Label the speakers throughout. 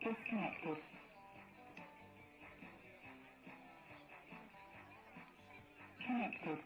Speaker 1: Disconnected. Connected.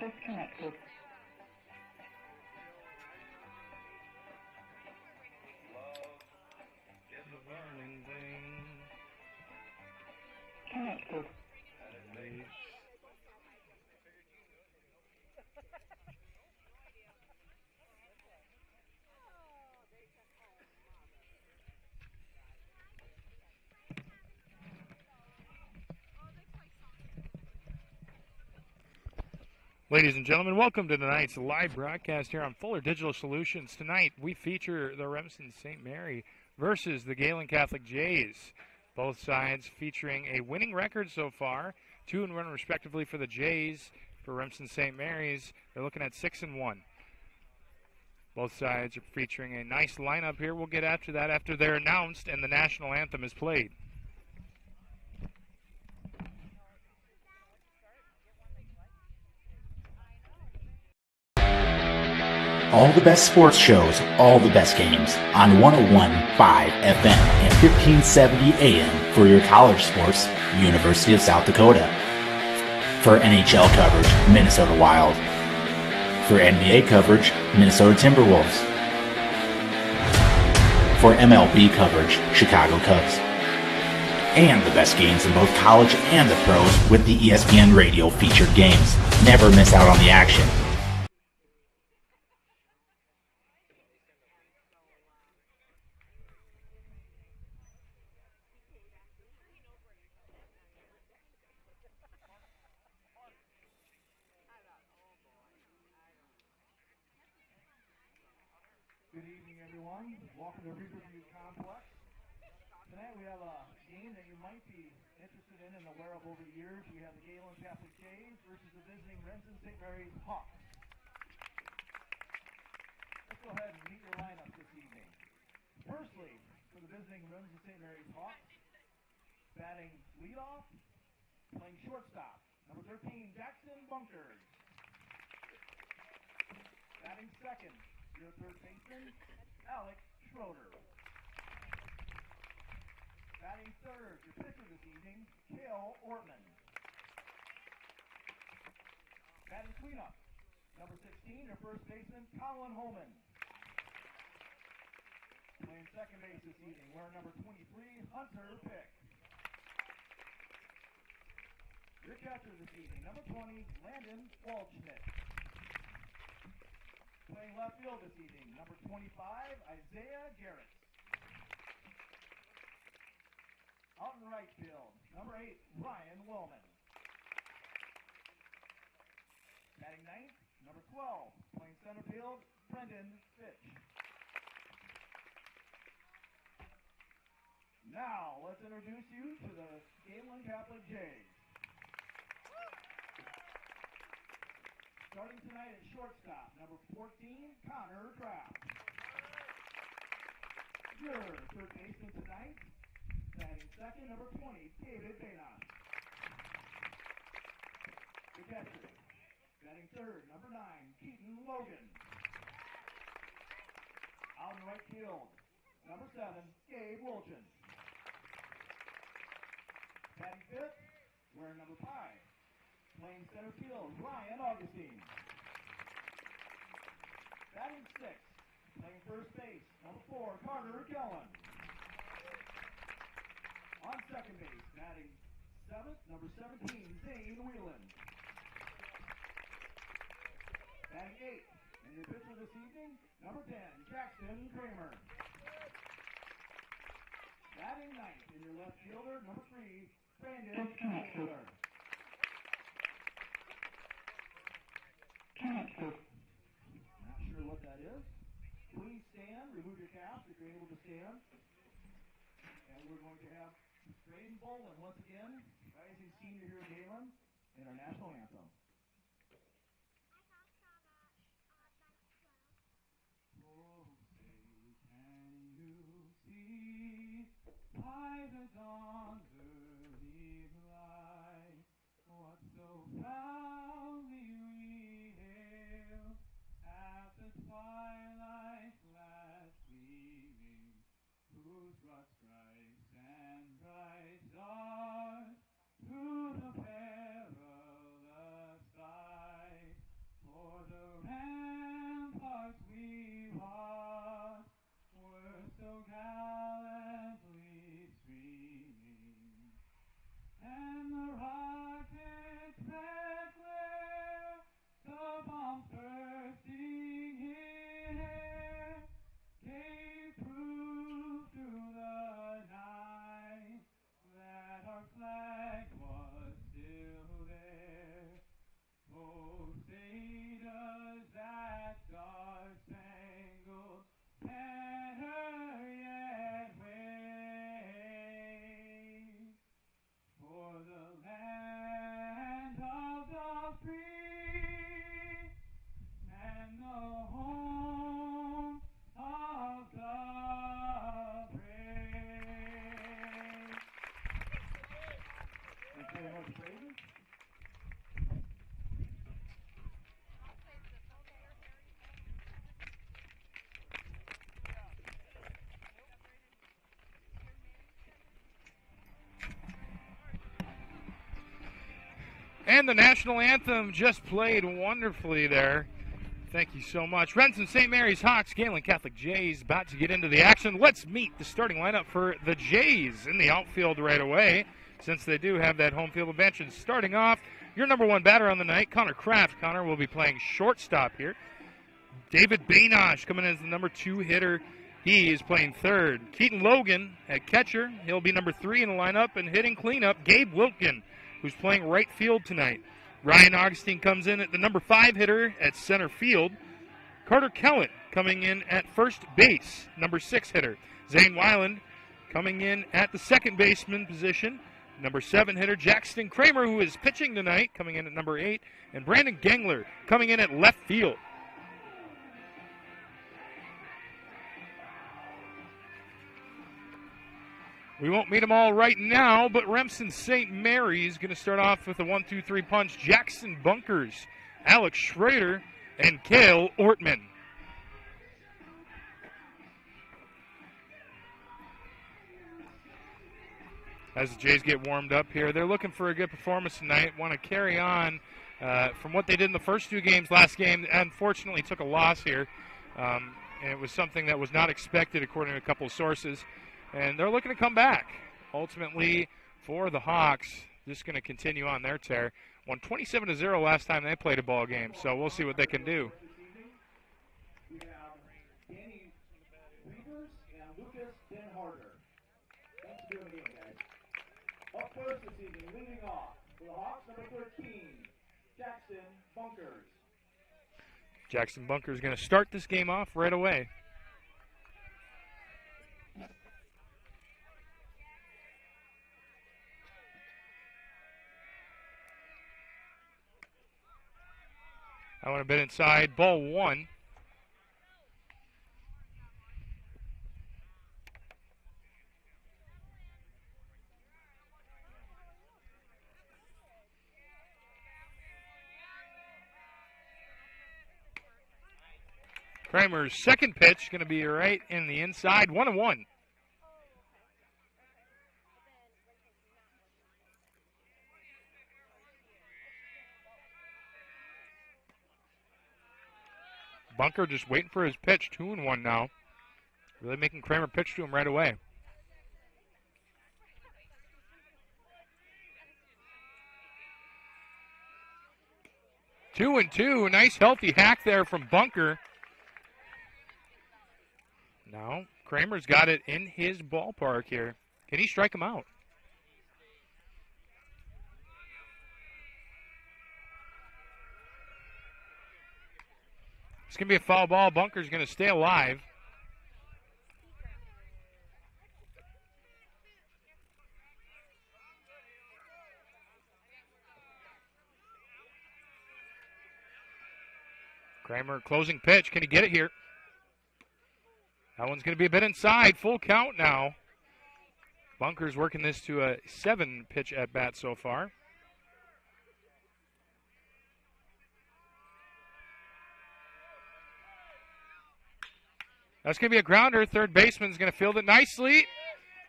Speaker 1: Disconnected. Connected.
Speaker 2: Ladies and gentlemen, welcome to tonight's live broadcast here on Fuller Digital Solutions. Tonight, we feature the Remsen St. Mary versus the Gehlen Catholic Jays. Both sides featuring a winning record so far, 2-1 respectively for the Jays. For Remsen St. Mary's, they're looking at 6-1. Both sides are featuring a nice lineup here. We'll get after that after they're announced and the national anthem is played.
Speaker 3: All the best sports shows, all the best games on 101.5 FM and 1570 AM for your college sports, University of South Dakota. For NHL coverage, Minnesota Wild. For NBA coverage, Minnesota Timberwolves. For MLB coverage, Chicago Cubs. And the best games in both college and the pros with the ESPN Radio featured games. Never miss out on the action.
Speaker 4: Good evening, everyone. Welcome to Riverview Complex. Tonight we have a game that you might be interested in and aware of over the years. We have the Gehlen Catholic Jays versus the visiting Remsen St. Mary's Hawks. Let's go ahead and meet your lineups this evening. Firstly, for the visiting Remsen St. Mary's Hawks, batting leadoff, playing shortstop, number 13, Jackson Bunkers. Batting second, your third baseman, Alex Schroeder. Batting third, your pitcher this evening, Cale Ortman. Batting cleanup, number 16, your first baseman, Colin Holman. Playing second base this evening, wearing number 23, Hunter Pick. Your catcher this evening, number 20, Landon Waldschmidt. Playing left field this evening, number 25, Isaiah Garrett. Out in right field, number 8, Ryan Wellman. Batting ninth, number 12, playing center field, Brendan Fitch. Now, let's introduce you to the Gehlen Catholic Jays. Starting tonight at shortstop, number 14, Connor Kraft. Your third baseman tonight, batting second, number 20, David Baynon. The catcher, batting third, number 9, Keaton Logan. Out in right field, number 7, Gabe Wilchin. Batting fifth, wearing number 5, playing center field, Ryan Augustine. Batting sixth, playing first base, number 4, Carter Gehlen. On second base, batting seventh, number 17, Zane Whelan. Batting eighth, and your pitcher this evening, number 10, Jackson Kramer. Batting ninth, and your left fielder, number 3, Brandon Taylor.
Speaker 1: Connected.
Speaker 4: Not sure what that is. Please stand, remove your caps if you're able to stand. And we're going to have Braden Bolin once again, rising senior here at Gehlen, in our national anthem. Oh, say, can you see by the dawn's early light what so proudly we hailed at the twilight's last gleaming, whose broad stripes and bright stars through the perilous fight for the ramparts we watched were so gallantly streaming, and the rocket's red glare, the bombs bursting in air, gave proof through the night that our flag was still there. Oh, say does that star-spangled banner yet wave for the land of the free and the home of the brave. Thank you very much, Braden.
Speaker 2: And the national anthem just played wonderfully there. Thank you so much. Remsen, St. Mary's Hawks, Gehlen Catholic Jays about to get into the action. Let's meet the starting lineup for the Jays in the outfield right away, since they do have that home field advantage. And starting off, your number 1 batter on the night, Connor Kraft. Connor will be playing shortstop here. David Baynosh coming in as the number 2 hitter. He is playing third. Keaton Logan at catcher. He'll be number 3 in the lineup, and hitting cleanup, Gabe Wilkin, who's playing right field tonight. Ryan Augustine comes in at the number 5 hitter at center field. Carter Kellett coming in at first base, number 6 hitter. Zane Weiland coming in at the second baseman position, number 7 hitter. Jackson Kramer, who is pitching tonight, coming in at number 8. And Brandon Gengler coming in at left field. We won't meet them all right now, but Remsen St. Mary's going to start off with a 1-2-3 punch. Jackson Bunkers, Alex Schrader, and Cale Ortman. As the Jays get warmed up here, they're looking for a good performance tonight. Want to carry on from what they did in the first 2 games. Last game, unfortunately, took a loss here. And it was something that was not expected, according to a couple of sources. And they're looking to come back. Ultimately, for the Hawks, just going to continue on their tear. Won 27-0 last time they played a ball game, so we'll see what they can do.
Speaker 4: We have Danny Reavers and Lucas Den Harder. Thanks for doing it again, guys. Up first this evening, leading off for the Hawks, number 13, Jackson Bunkers.
Speaker 2: Jackson Bunkers going to start this game off right away. That one a bit inside. Ball one. Kramer's second pitch going to be right in the inside. 1-1. Bunker just waiting for his pitch. 2-1 now. Really making Kramer pitch to him right away. Two and two. Nice healthy hack there from Bunker. Now Kramer's got it in his ballpark here. Can he strike him out? It's going to be a foul ball. Bunker's going to stay alive. Kramer closing pitch. Can he get it here? That one's going to be a bit inside. Full count now. Bunker's working this to a 7-pitch at bat so far. That's going to be a grounder. Third baseman's going to field it nicely.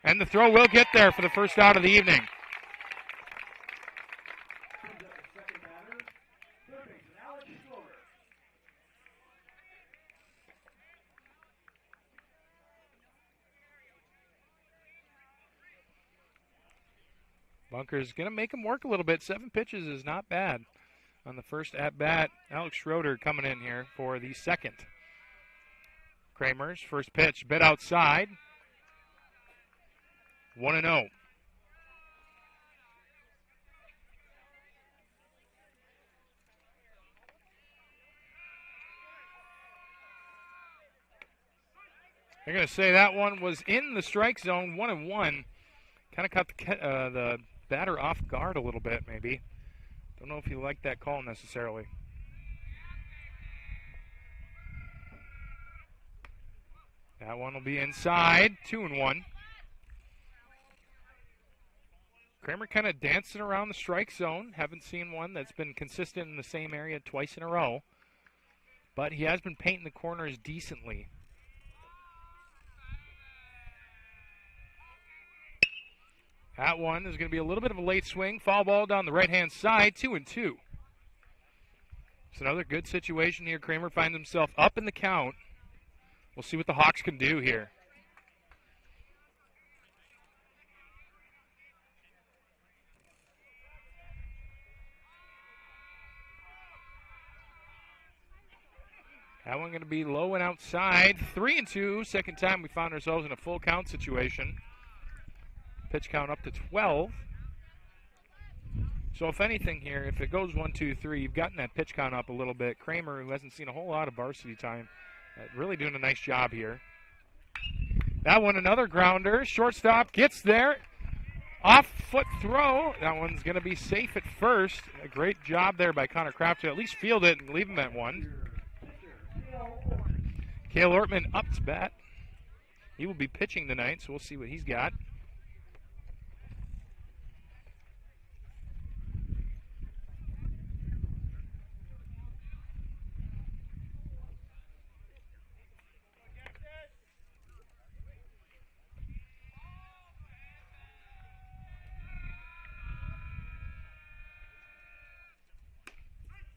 Speaker 2: And the throw will get there for the first out of the evening. Bunker's going to make him work a little bit. 7 pitches is not bad on the first at-bat. Alex Schroeder coming in here for the second. Kramer's first pitch, bit outside. 1-0. They're going to say that one was in the strike zone, 1-1. Kind of caught the batter off guard a little bit, maybe. Don't know if you like that call necessarily. That one will be inside, 2-1. Kramer kind of dancing around the strike zone. Haven't seen one that's been consistent in the same area twice in a row. But he has been painting the corners decently. That one is going to be a little bit of a late swing. Foul ball down the right-hand side, 2-2. It's another good situation here. Kramer finds himself up in the count. We'll see what the Hawks can do here. That one going to be low and outside. 3-2. Second time we found ourselves in a full count situation. Pitch count up to 12. So if anything here, if it goes 1, 2, 3, you've gotten that pitch count up a little bit. Kramer, who hasn't seen a whole lot of varsity time, really doing a nice job here. That one, another grounder. Shortstop gets there. Off-foot throw. That one's going to be safe at first. A great job there by Connor Kraft to at least field it and leave him at one. Cale Ortman up to bat. He will be pitching tonight, so we'll see what he's got.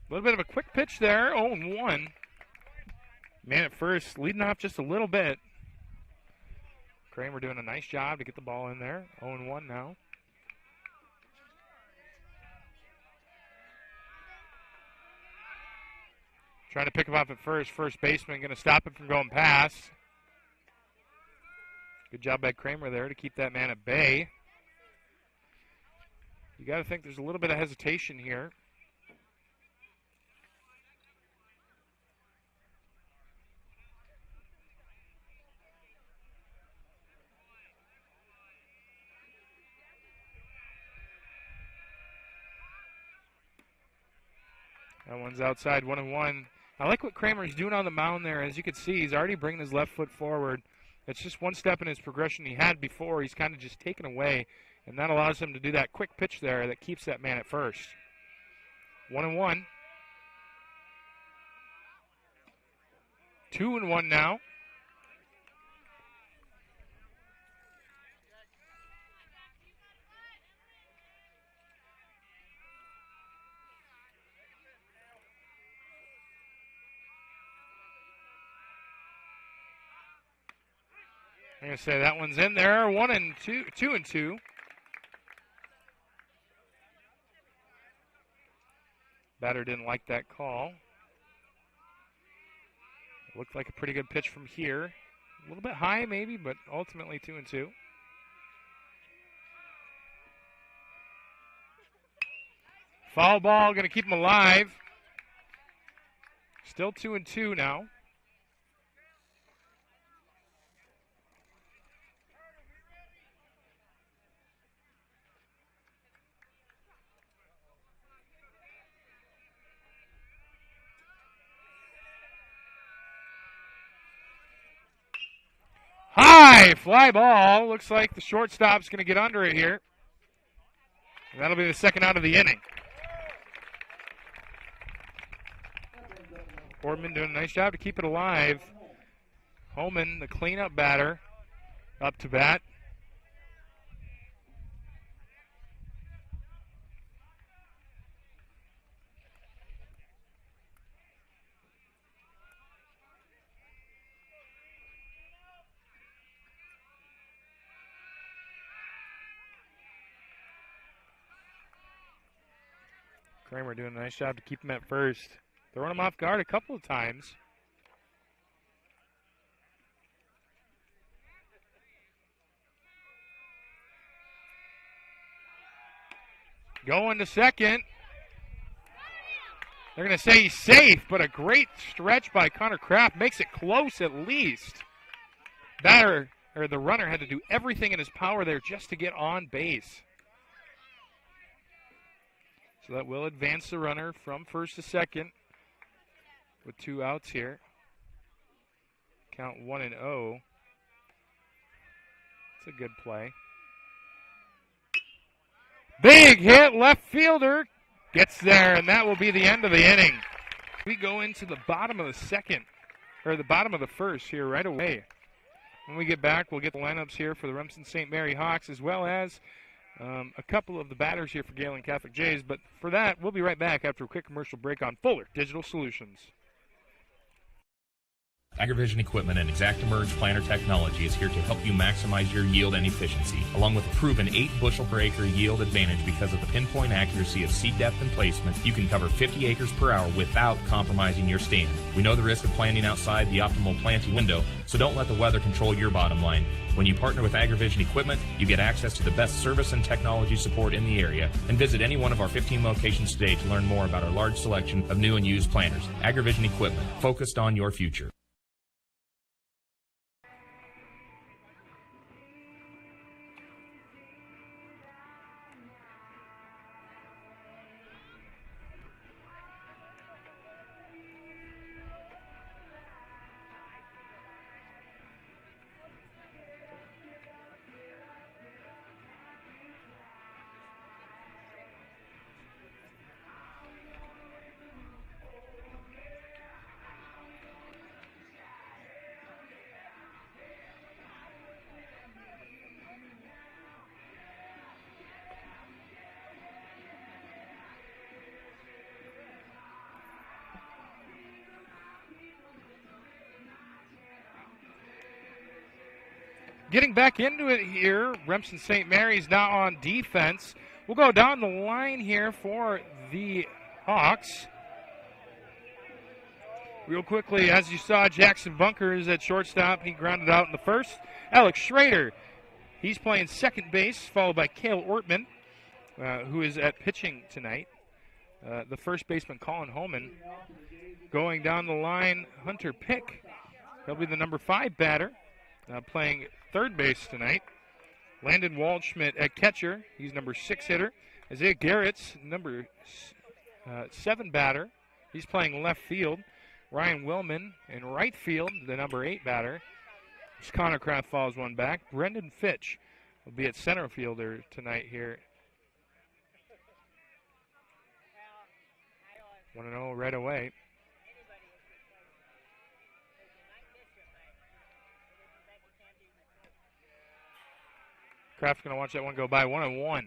Speaker 2: A little bit of a quick pitch there, 0-1. Man at first, leading off just a little bit. Kramer doing a nice job to get the ball in there. 0-1 now. Trying to pick him up at first. First baseman going to stop him from going past. Good job by Kramer there to keep that man at bay. You got to think there's a little bit of hesitation here. That one's outside, 1-1. I like what Kramer's doing on the mound there. As you can see, he's already bringing his left foot forward. It's just one step in his progression he had before. He's kind of just taken away, and that allows him to do that quick pitch there that keeps that man at first. 1-1. 2-1 now. I'm going to say that one's in there. 2-2. Batter didn't like that call. Looked like a pretty good pitch from here. A little bit high maybe, but ultimately 2-2. Foul ball, going to keep him alive. Still 2-2 now. High fly ball. Looks like the shortstop's going to get under it here. And that'll be the second out of the inning. Boardman doing a nice job to keep it alive. Holman, the cleanup batter, up to bat. Kramer doing a nice job to keep him at first. Throwing him off guard a couple of times. Going to second. They're going to say he's safe, but a great stretch by Connor Kraft makes it close at least. The runner had to do everything in his power there just to get on base. So that will advance the runner from first to second with 2 outs here. Count 1-0. It's a good play. Big hit, left fielder gets there, and that will be the end of the inning. We go into the bottom of the second, or the bottom of the first here right away. When we get back, we'll get the lineups here for the Remsen St. Mary Hawks, as well as a couple of the batters here for Gehlen Catholic Jays. But for that, we'll be right back after a quick commercial break on Fuller Digital Solutions.
Speaker 5: AgriVision Equipment and ExactEmerge planter technology is here to help you maximize your yield and efficiency, along with a proven 8 bushel per acre yield advantage because of the pinpoint accuracy of seed depth and placement. You can cover 50 acres per hour without compromising your stand. We know the risk of planting outside the optimal planting window, so don't let the weather control your bottom line. When you partner with AgriVision Equipment, you get access to the best service and technology support in the area. And visit any one of our 15 locations today to learn more about our large selection of new and used planters. AgriVision Equipment, focused on your future.
Speaker 2: Getting back into it here, Remsen St. Mary's now on defense. We'll go down the line here for the Hawks. Real quickly, as you saw, Jackson Bunkers at shortstop. He grounded out in the first. Alex Schrader, he's playing second base, followed by Cale Ortman, who is at pitching tonight. The first baseman, Colin Holman. Going down the line, Hunter Pick. He'll be the number 5 batter, playing third base tonight. Landon Waldschmidt at catcher. He's number 6 hitter. Isaiah Garrett's number 7 batter. He's playing left field. Ryan Willman in right field, the number 8 batter. Connor Kraft falls one back. Brendan Fitch will be at center fielder tonight here. 1-0 right away. Kraft's going to watch that one go by. 1-1.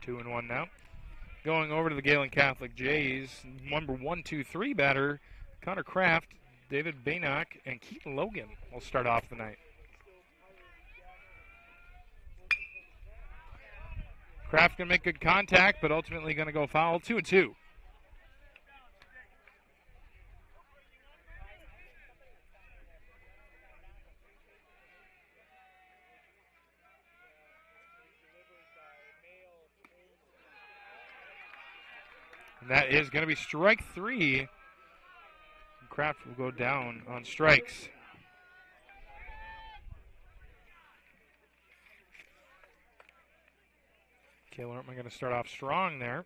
Speaker 2: Two and one now. Going over to the Gehlen Catholic Jays, number 1-2-3 batter, Connor Kraft, David Baynock, and Keaton Logan will start off the night. Kraft going to make good contact, but ultimately going to go foul. 2-2. And that is going to be strike 3. Kraft will go down on strikes. Kayla Ortman going to start off strong there.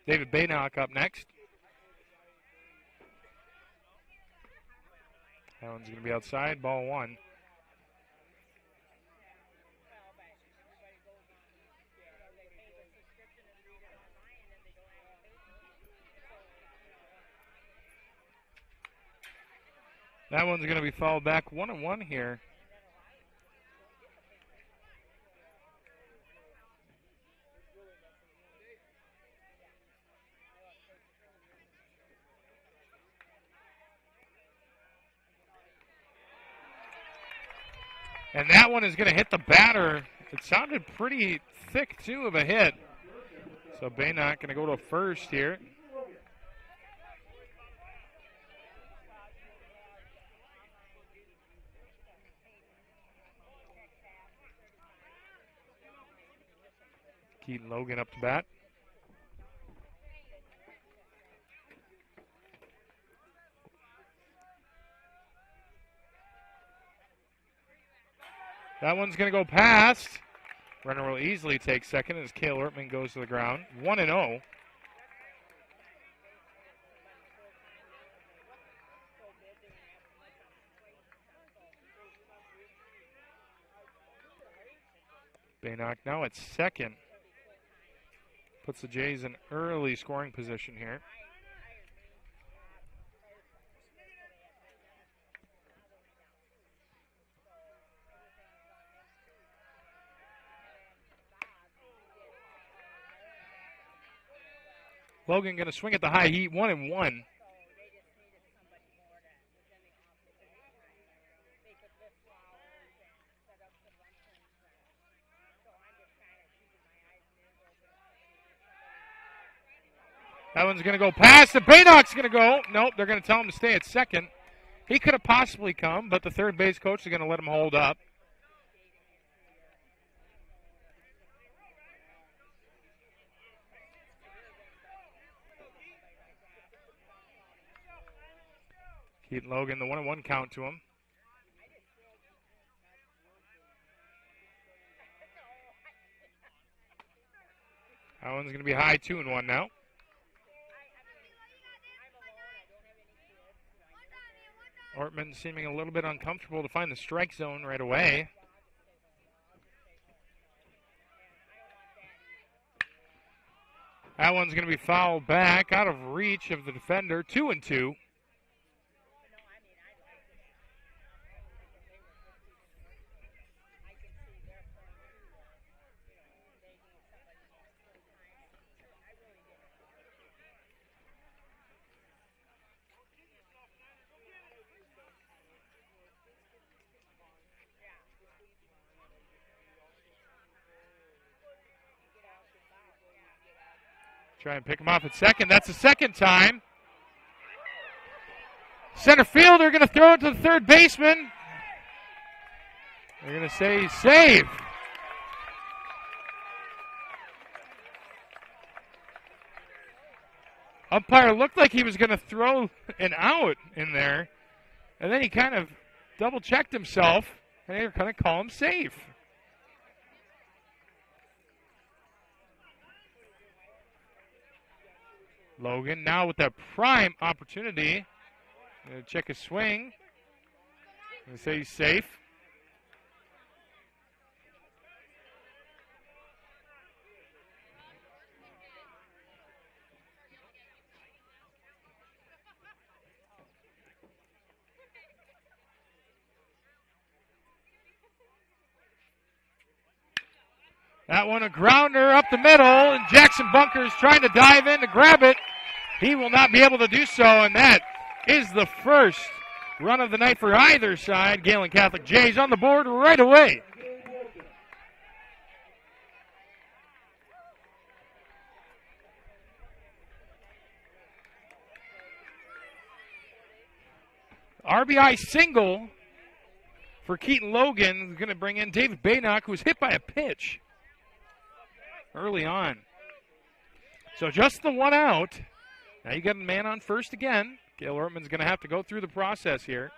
Speaker 2: David Baynock up next. That one's going to be outside. Ball 1. That one's going to be fouled back. 1-1 here. And that one is going to hit the batter. It sounded pretty thick, too, of a hit. So Baynock going to go to first here. Keaton Logan up to bat. That one's going to go past. Runner will easily take second as Cale Ortman goes to the ground. 1-0. Baynock now at second. Puts the Jays in early scoring position here. Logan going to swing at the high heat, 1-1. That one's going to go past, and Baynock's going to go. Nope, they're going to tell him to stay at second. He could have possibly come, but the third base coach is going to let him hold up. Keaton Logan, the 1-1 count to him. That one's going to be high, 2-1 now. Ortman seeming a little bit uncomfortable to find the strike zone right away. That one's going to be fouled back, out of reach of the defender, 2-2. Try and pick him off at second. That's the second time. Center fielder going to throw it to the third baseman. They're going to say save. Umpire looked like he was going to throw an out in there, and then he kind of double-checked himself, and they were going to call him safe. Logan now with that prime opportunity. Gonna check his swing. Gonna say he's safe. That one a grounder up the middle, and Jackson Bunkers trying to dive in to grab it. He will not be able to do so, and that is the first run of the night for either side. Gehlen Catholic Jays on the board right away. RBI single for Keaton Logan is going to bring in David Baynock, who was hit by a pitch early on. So just the one out. Now you got a man on first again. Gail Ortman's going to have to go through the process here.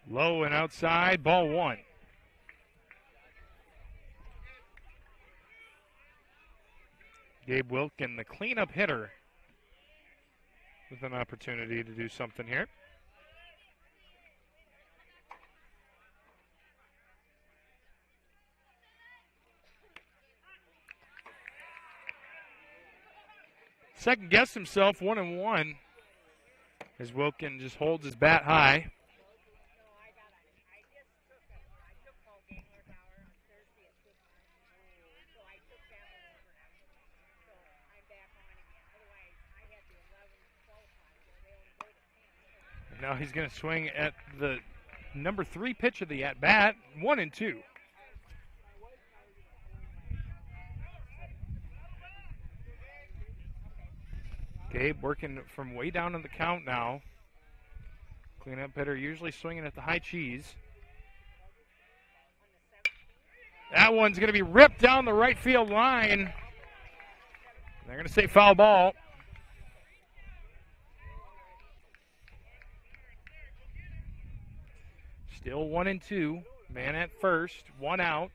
Speaker 2: Low and outside, ball one. Gabe Wilkin, the cleanup hitter, with an opportunity to do something here. Second guessed himself 1-1 as Wilkin just holds his bat high. Now he's going to swing at the number 3 pitch of the at-bat, 1-2. Gabe working from way down in the count now. Cleanup hitter usually swinging at the high cheese. That one's going to be ripped down the right field line. They're going to say foul ball. Still 1-2. Man at first, one out.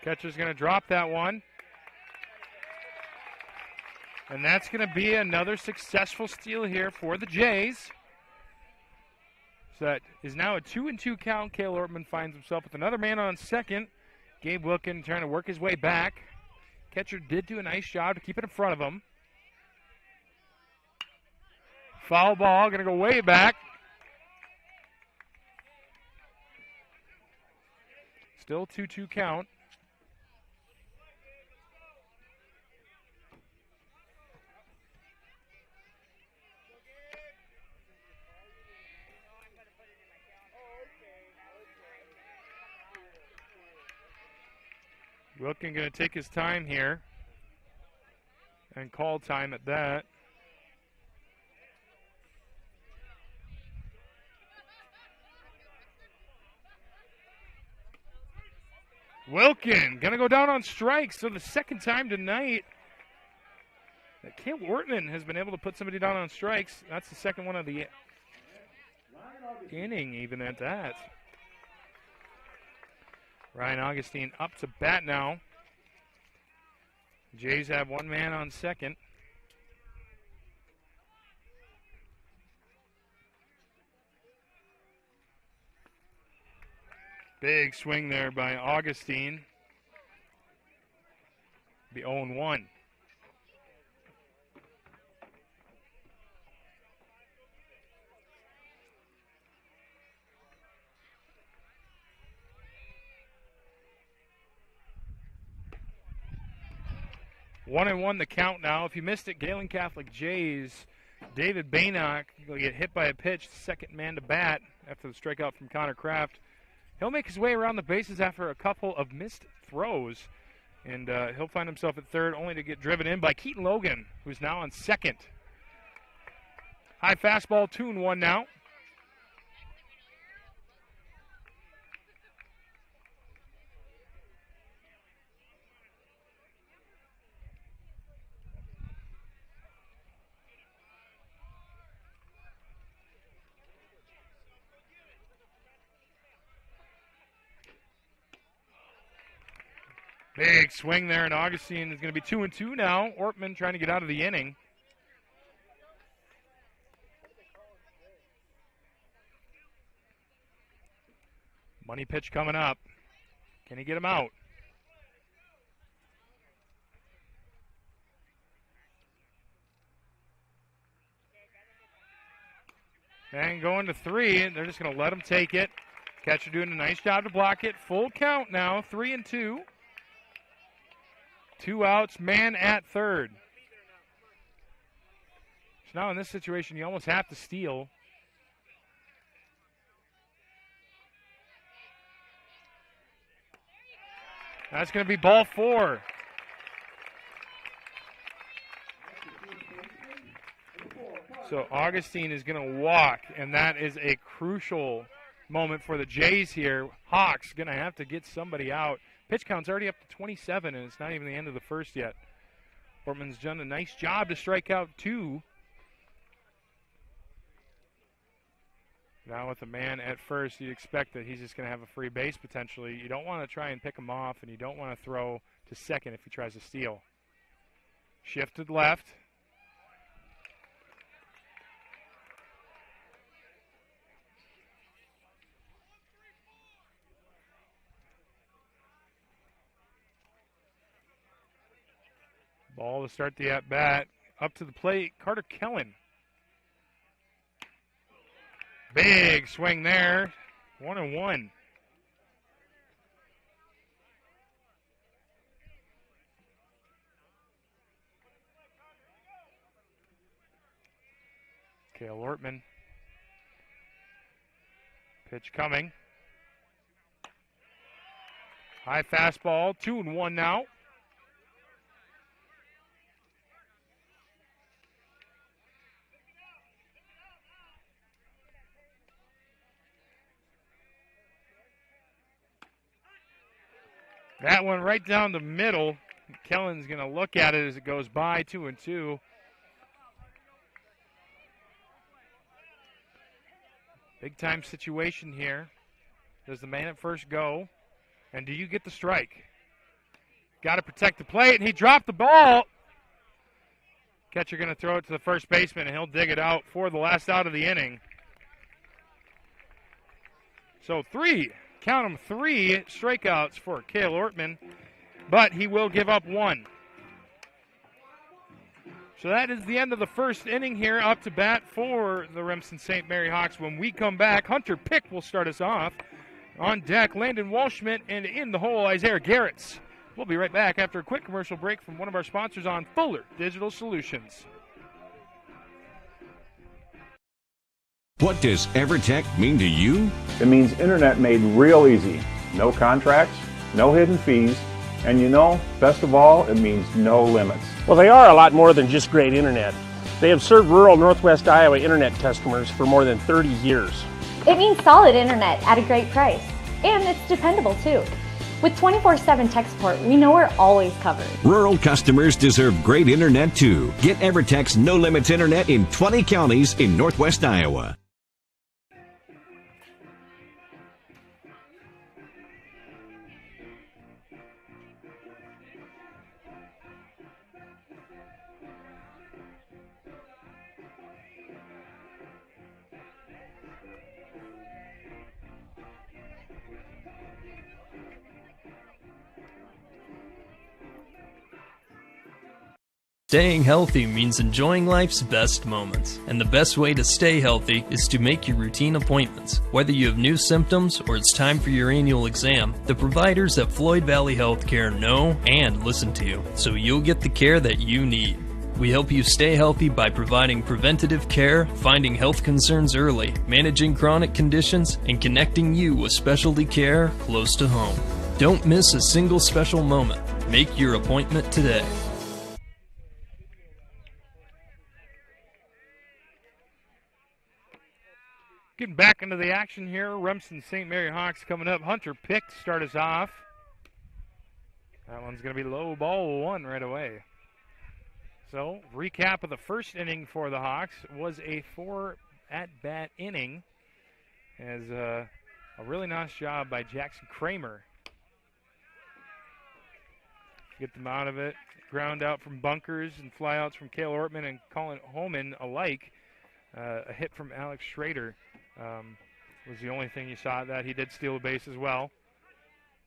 Speaker 2: Catcher's going to drop that one. And that's going to be another successful steal here for the Jays. So that is now a 2-2 count. Cale Ortman finds himself with another man on second. Gabe Wilkin trying to work his way back. Catcher did do a nice job to keep it in front of him. Foul ball, going to go way back. Still 2-2 count. Wilkin going to take his time here and call time at that. Wilkin going to go down on strikes. So the second time tonight that Cale Ortman has been able to put somebody down on strikes. That's the second one of the inning even at that. Ryan Augustine up to bat now. Jays have one man on second. Big swing there by Augustine. Be 0-1. One and one the count now. If you missed it, Gehlen Catholic Jays David Baynock will get hit by a pitch, second man to bat after the strikeout from Connor Kraft. He'll make his way around the bases after a couple of missed throws, and he'll find himself at third, only to get driven in by Keaton Logan, who's now on second. High fastball, 2-1 now. Big swing there, and Augustine is going to be 2-2 now. Ortman trying to get out of the inning. Money pitch coming up. Can he get him out? And going to 3, they're just going to let him take it. Catcher doing a nice job to block it. Full count now, 3-2. 2 outs, man at third. So now in this situation, you almost have to steal. That's going to be ball 4. So Augustine is going to walk, and that is a crucial moment for the Jays here. Hawks going to have to get somebody out. Pitch count's already up to 27, and it's not even the end of the first yet. Ortman's done a nice job to strike out 2. Now with a man at first, you'd expect that he's just going to have a free base potentially. You don't want to try and pick him off, and you don't want to throw to second if he tries to steal. Shifted left. Ball to start the at-bat. Up to the plate, Carter Gehlen. Big swing there. 1-1. Cale Ortman. Pitch coming. High fastball. 2-1 now. That one right down the middle. Kellen's going to look at it as it goes by, 2-2. Big time situation here. Does the man at first go? And do you get the strike? Got to protect the plate, and he dropped the ball. Catcher going to throw it to the first baseman, and he'll dig it out for the last out of the inning. So 3. Count them 3 strikeouts for Cale Ortman, but he will give up 1. So that is the end of the first inning here. Up to bat for the Remsen St. Mary Hawks. When we come back, Hunter Pick will start us off. On deck, Landon Walshman, and in the hole, Isaiah Garretts. We'll be right back after a quick commercial break from one of our sponsors on Fuller Digital Solutions.
Speaker 6: What does EverTech mean to you?
Speaker 7: It means internet made real easy. No contracts, no hidden fees, and best of all, it means no limits.
Speaker 8: Well, they are a lot more than just great internet. They have served rural Northwest Iowa internet customers for more than 30 years.
Speaker 9: It means solid internet at a great price. And it's dependable too. With 24/7 tech support, we know we're always covered.
Speaker 6: Rural customers deserve great internet too. Get EverTech's no limits internet in 20 counties in Northwest Iowa.
Speaker 10: Staying healthy means enjoying life's best moments, and the best way to stay healthy is to make your routine appointments. Whether you have new symptoms or it's time for your annual exam, the providers at Floyd Valley Healthcare know and listen to you, so you'll get the care that you need. We help you stay healthy by providing preventative care, finding health concerns early, managing chronic conditions, and connecting you with specialty care close to home. Don't miss a single special moment. Make your appointment today.
Speaker 2: Getting back into the action here, Remsen St. Mary Hawks coming up. Hunter Pick to start us off. That one's going to be low, ball one right away. So, recap of the first inning for the Hawks was a 4-at-bat inning. As a really nice job by Jackson Kramer. Get them out of it. Ground out from bunkers and flyouts from Cale Ortman and Colin Holman alike. A hit from Alex Schrader was the only thing you saw at that. He did steal a base as well.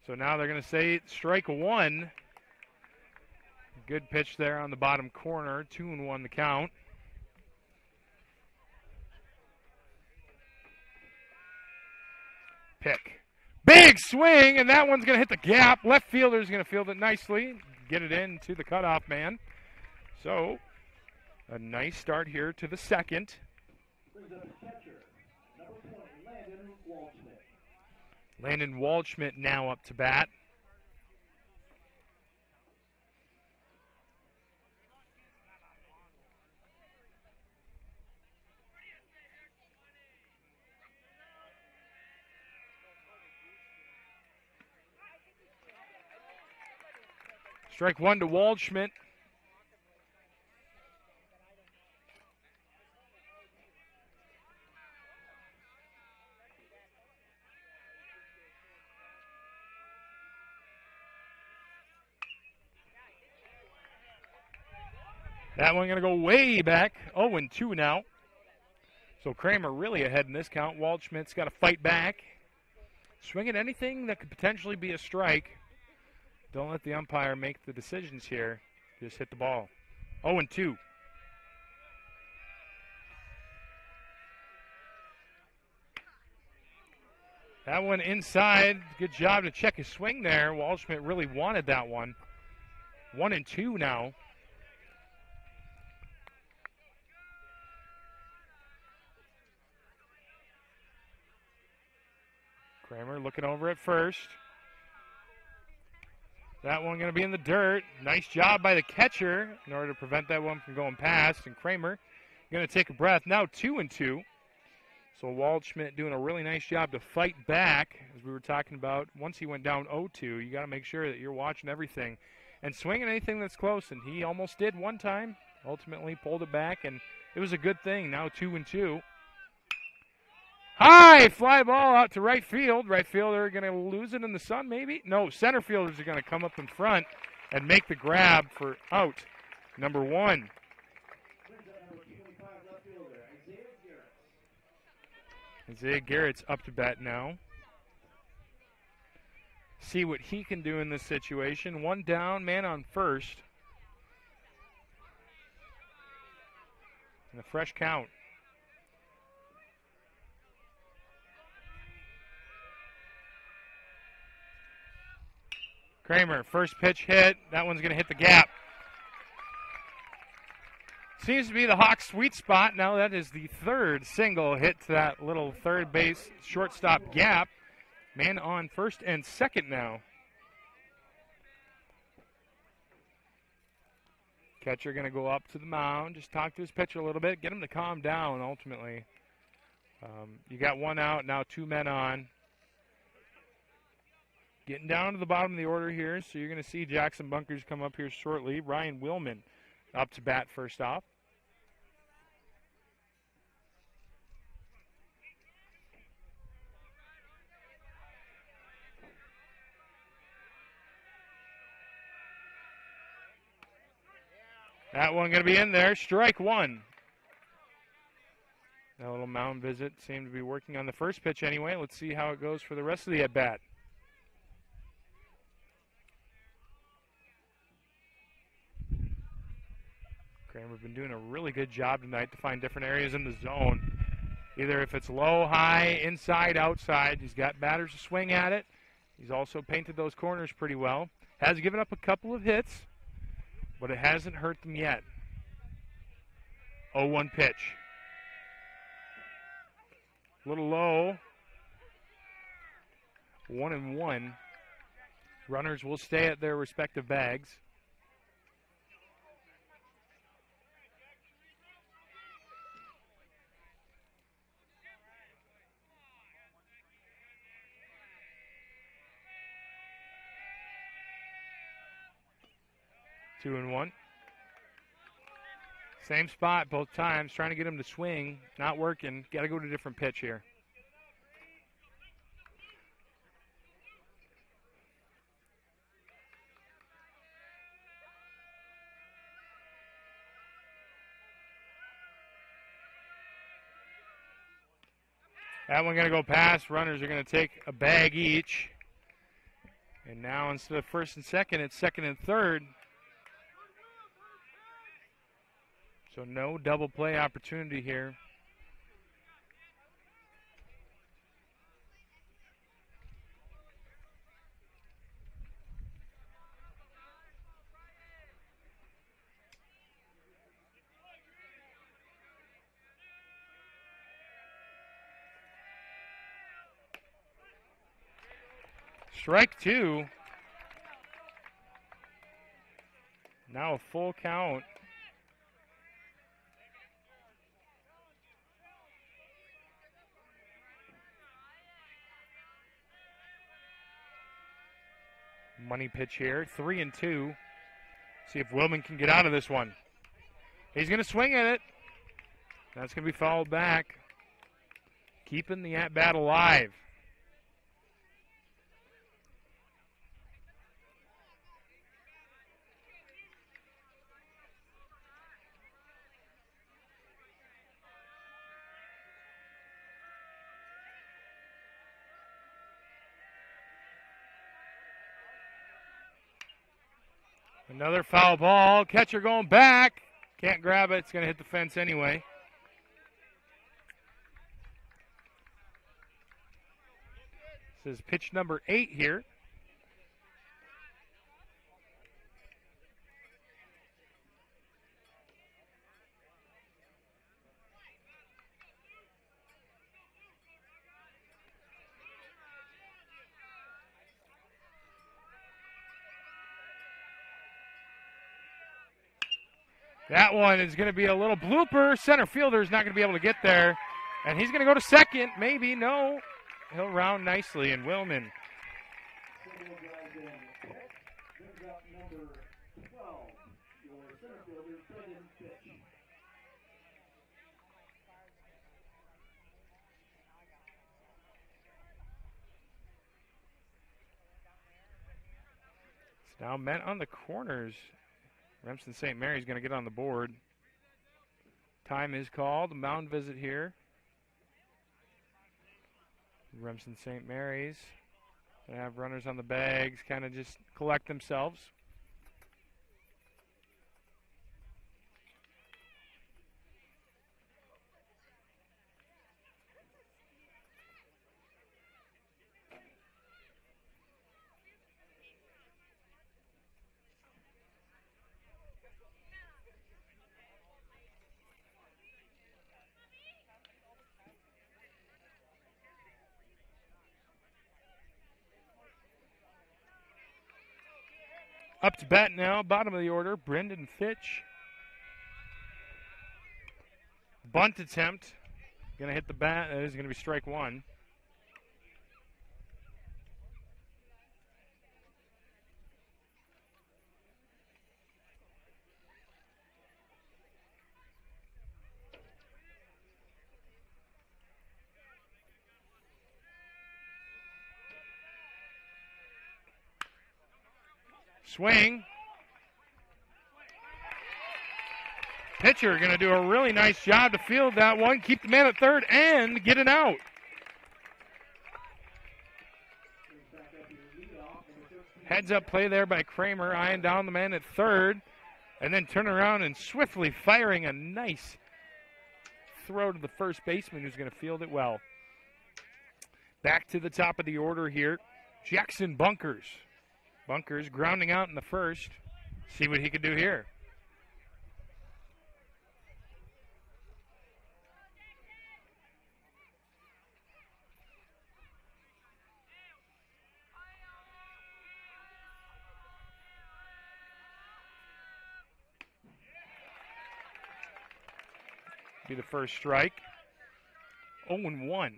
Speaker 2: So now they're going to say strike one. Good pitch there on the bottom corner. 2-1 the count. Pick. Big swing, and that one's going to hit the gap. Left fielder's going to field it nicely. Get it in to the cutoff man. So, a nice start here to the second. Landon Waldschmidt now up to bat. Strike one to Waldschmidt. That one going to go way back. 0-2 now. So Kramer really ahead in this count. Waldschmidt's got to fight back. Swing at anything that could potentially be a strike. Don't let the umpire make the decisions here. Just hit the ball. 0-2. That one inside. Good job to check his swing there. Waldschmidt really wanted that one. 1-2 now. Kramer looking over at first. That one going to be in the dirt. Nice job by the catcher in order to prevent that one from going past. And Kramer going to take a breath. Now 2-2. So Waldschmidt doing a really nice job to fight back, as we were talking about. Once he went down 0-2, you got to make sure that you're watching everything and swinging anything that's close. And he almost did one time. Ultimately pulled it back, and it was a good thing. Now 2-2. High fly ball out to right field. Right fielder going to lose it in the sun, maybe? No, center fielders are going to come up in front and make the grab for out number one. Isaiah Garrett's up to bat now. See what he can do in this situation. One down, man on first. And a fresh count. Kramer, first pitch hit. That one's going to hit the gap. Seems to be the Hawks' sweet spot. Now that is the third single hit to that little third base shortstop gap. Man on first and second now. Catcher going to go up to the mound. Just talk to his pitcher a little bit. Get him to calm down ultimately. You got one out. Now two men on. Getting down to the bottom of the order here, so you're going to see Jackson Bunkers come up here shortly. Ryan Willman up to bat first off. That one going to be in there. Strike one. That little mound visit seemed to be working on the first pitch anyway. Let's see how it goes for the rest of the at-bat. Kramer's been doing a really good job tonight to find different areas in the zone. Either if it's low, high, inside, outside. He's got batters to swing at it. He's also painted those corners pretty well. Has given up a couple of hits, but it hasn't hurt them yet. 0-1 pitch. A little low. 1-1. Runners will stay at their respective bags. Two and one. Same spot both times, trying to get him to swing. Not working. Got to go to a different pitch here. That one going to go past. Runners are going to take a bag each. And now instead of first and second, it's second and third. So no double play opportunity here. Strike two. Now a full count. Money pitch here, 3-2. See if Willman can get out of this one. He's going to swing at it. That's going to be fouled back. Keeping the at-bat alive. Another foul ball. Catcher going back. Can't grab it. It's going to hit the fence anyway. This is pitch number 8 here. That one is going to be a little blooper. Center fielder is not going to be able to get there. And he's going to go to second. Maybe. No. He'll round nicely. And Willman. It's now met on the corners. Remsen St. Mary's going to get on the board. Time is called. Mound visit here. Remsen St. Mary's. They have runners on the bags, kind of just collect themselves. Up to bat now, bottom of the order, Brendan Fitch. Bunt attempt. Going to hit the bat. That is going to be strike one. Swing. Pitcher going to do a really nice job to field that one, keep the man at third, and get it out. Heads up play there by Kramer, eyeing down the man at third, and then turn around and swiftly firing a nice throw to the first baseman who's going to field it well. Back to the top of the order here, Jackson Bunkers. Bunkers grounding out in the first. See what he can do here. Be the first strike. 0-1.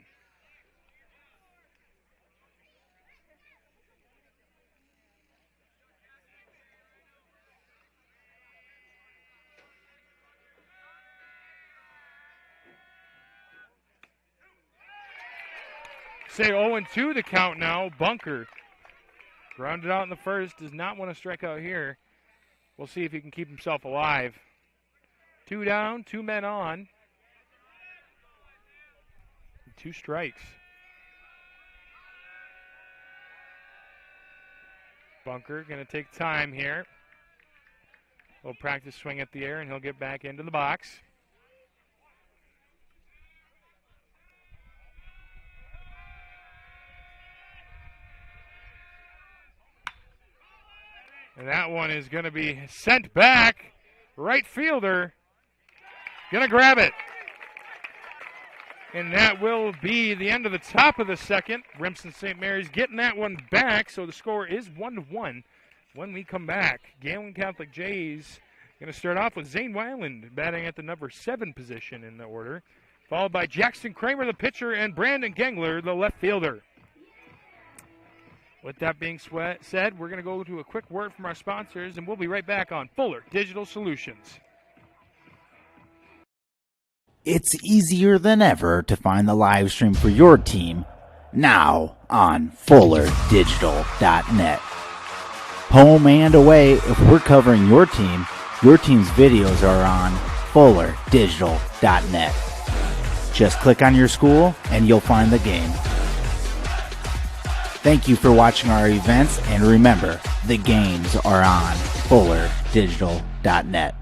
Speaker 2: Say 0-2 the count now. Bunker grounded out in the first. Does not want to strike out here. We'll see if he can keep himself alive. 2 down, 2 men on. 2 strikes. Bunker going to take time here. A little practice swing at the air, and he'll get back into the box. And that one is going to be sent back. Right fielder going to grab it. And that will be the end of the top of the second. Remsen St. Mary's getting that one back, so the score is 1-1 when we come back. Gehlen Catholic Jays going to start off with Zane Weiland batting at the number 7 position in the order, followed by Jackson Kramer, the pitcher, and Brandon Gengler, the left fielder. With that being said, we're going to go to a quick word from our sponsors, and we'll be right back on Fuller Digital Solutions.
Speaker 3: It's easier than ever to find the live stream for your team now on FullerDigital.net. Home and away, if we're covering your team's videos are on FullerDigital.net. Just click on your school and you'll find the game. Thank you for watching our events, and remember, the games are on FullerDigital.net.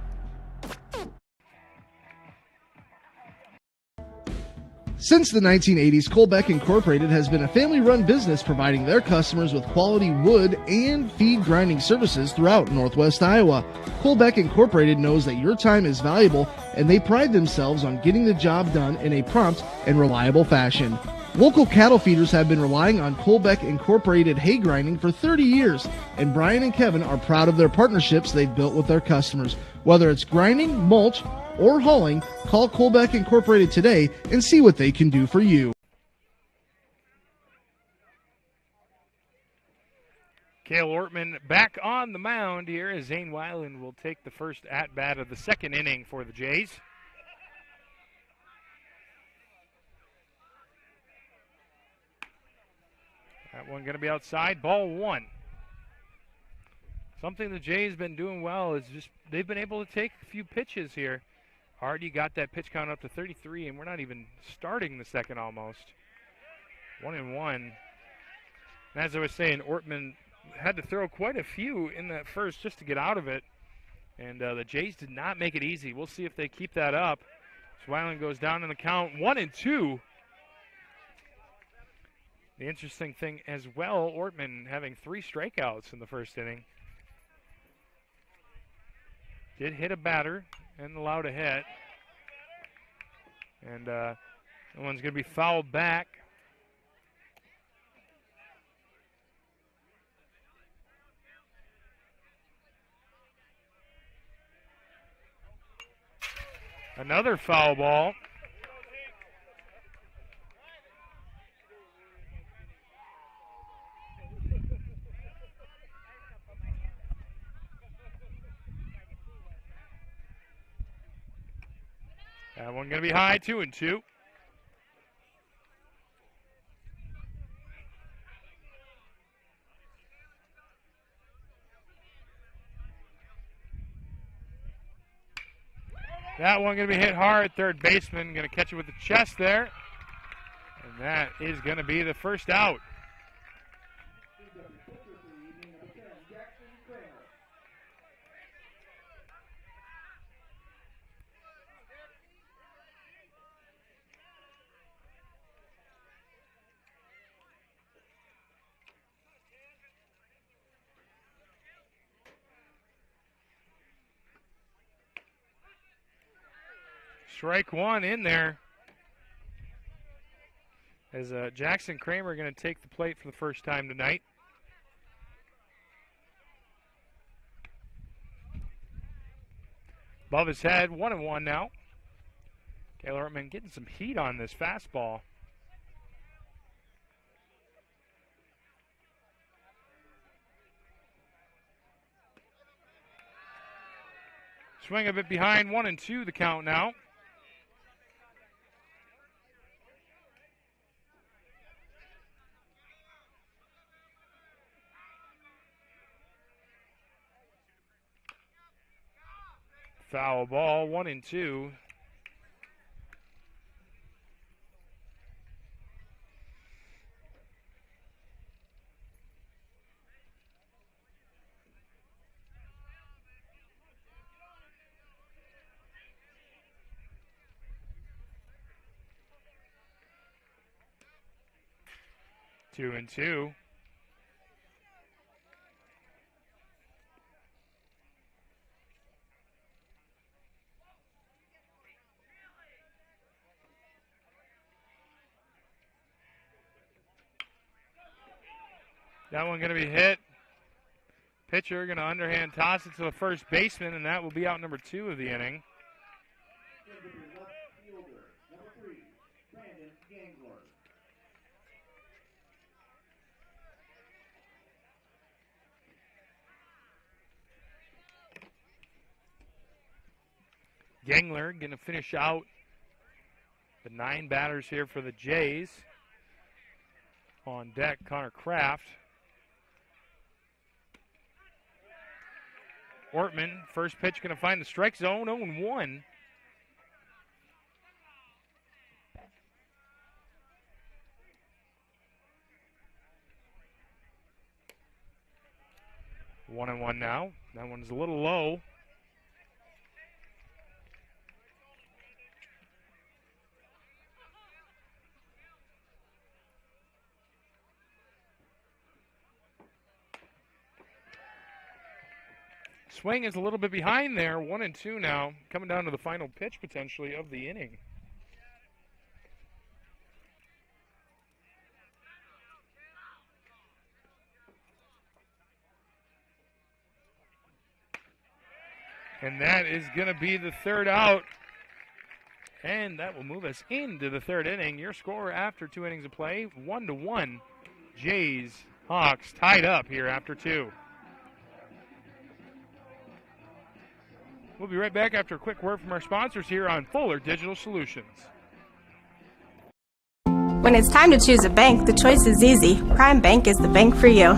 Speaker 11: Since the 1980s, Colbeck Incorporated has been a family-run business providing their customers with quality wood and feed grinding services throughout Northwest Iowa. Colbeck Incorporated knows that your time is valuable, and they pride themselves on getting the job done in a prompt and reliable fashion. Local cattle feeders have been relying on Colbeck Incorporated hay grinding for 30 years, and Brian and Kevin are proud of their partnerships they've built with their customers. Whether it's grinding, mulch, or hauling, call Colbeck Incorporated today and see what they can do for you.
Speaker 2: Cale Ortman back on the mound here as Zane Weiland will take the first at-bat of the second inning for the Jays. That one going to be outside, ball 1. Something the Jays been doing well is just they've been able to take a few pitches here. Already got that pitch count up to 33, and we're not even starting the second almost. 1-1. And as I was saying, Ortman had to throw quite a few in that first just to get out of it. And the Jays did not make it easy. We'll see if they keep that up. Weiland goes down in the count, 1-2. The interesting thing as well, Ortman having 3 strikeouts in the first inning. Did hit a batter and allowed a hit. And that one's going to be fouled back. Another foul ball. That one going to be high, 2-2. That one going to be hit hard. Third baseman going to catch it with the chest there. And that is going to be the first out. Strike 1 in there. As Jackson Kramer going to take the plate for the first time tonight. Above his head, 1-1 now. Taylor Ortman getting some heat on this fastball. Swing a bit behind, 1-2 the count now. Foul ball, 1-2. Two and two. That one going to be hit. Pitcher going to underhand toss it to the first baseman, and that will be out number 2 of the inning. Gehlen going to finish out the 9 batters here for the Jays. On deck, Connor Kraft. Ortman, first pitch going to find the strike zone, 0-1. One and one now. That one's a little low. Swing is a little bit behind there, 1-2 now, coming down to the final pitch potentially of the inning. And that is going to be the third out. And that will move us into the third inning. Your score after 2 innings of play, 1-1. Jays, Hawks tied up here after 2. We'll be right back after a quick word from our sponsors here on Fuller Digital Solutions.
Speaker 12: When it's time to choose a bank, the choice is easy. Prime Bank is the bank for you.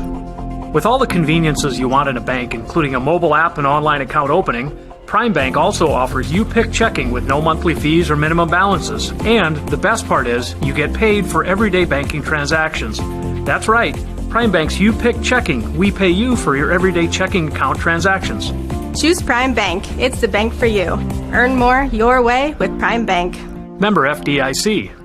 Speaker 13: With all the conveniences you want in a bank, including a mobile app and online account opening, Prime Bank also offers you-pick checking with no monthly fees or minimum balances. And the best part is, you get paid for everyday banking transactions. That's right, Prime Bank's you-pick checking. We pay you for your everyday checking account transactions.
Speaker 12: Choose Prime Bank. It's the bank for you. Earn more your way with Prime Bank.
Speaker 13: Member FDIC.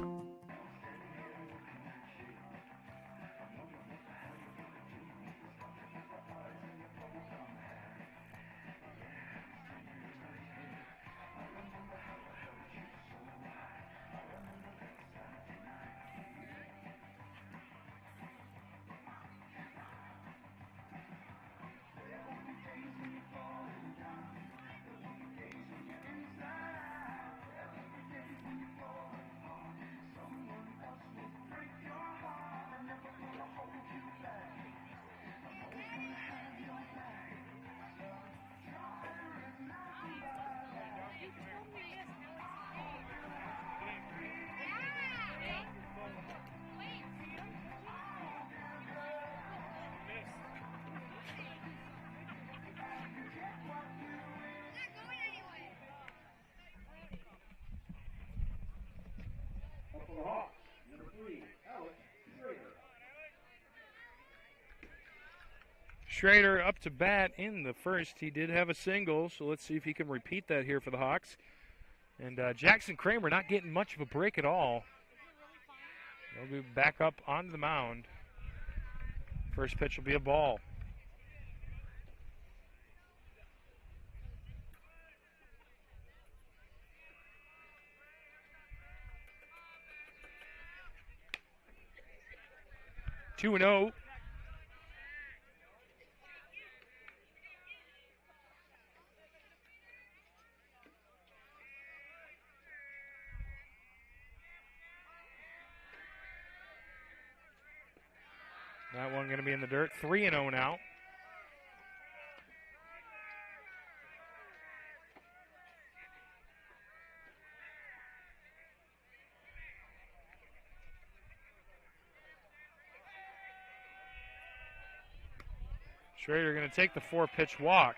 Speaker 2: Schrader up to bat in the first. He did have a single, so let's see if he can repeat that here for the Hawks. And Jackson Kramer not getting much of a break at all. He'll be back up onto the mound. First pitch will be a ball. Two and 0. That one going to be in the dirt. 3-0 now. Schrader going to take the 4-pitch walk.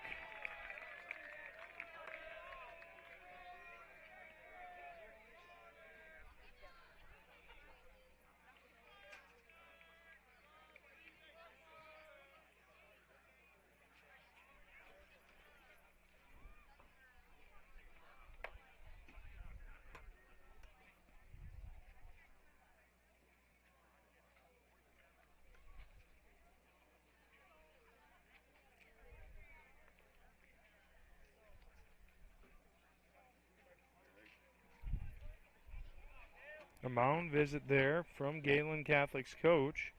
Speaker 2: A mound visit there from Gehlen Catholic's coach.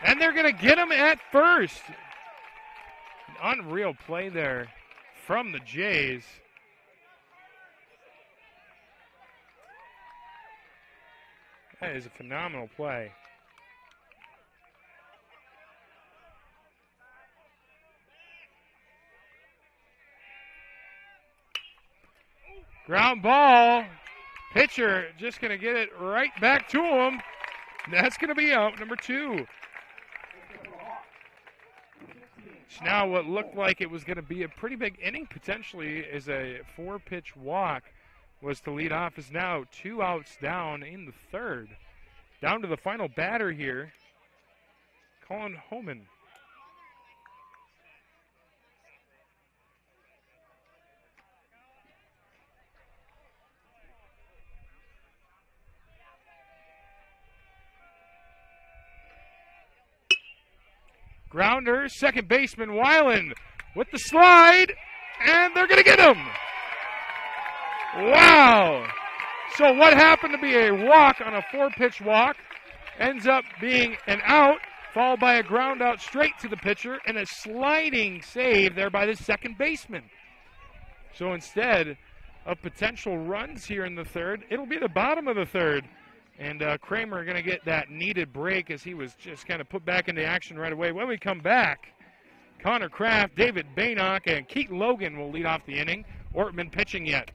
Speaker 2: And they're going to get him at first. An unreal play there from the Jays. That is a phenomenal play. Ground ball. Pitcher just going to get it right back to him. That's going to be out, number 2. So now what looked like it was going to be a pretty big inning potentially as a 4-pitch walk was to lead off is now 2 outs down in the 3rd. Down to the final batter here, Colin Homan. Grounder, second baseman Weiland with the slide, and they're going to get him. Wow. So what happened to be a walk on a 4-pitch walk ends up being an out, followed by a ground out straight to the pitcher and a sliding save there by the second baseman. So instead of potential runs here in the 3rd, it'll be the bottom of the 3rd. And Kramer going to get that needed break as he was just kind of put back into action right away. When we come back, Connor Kraft, David Baynock, and Keaton Logan will lead off the inning. Ortman pitching yet.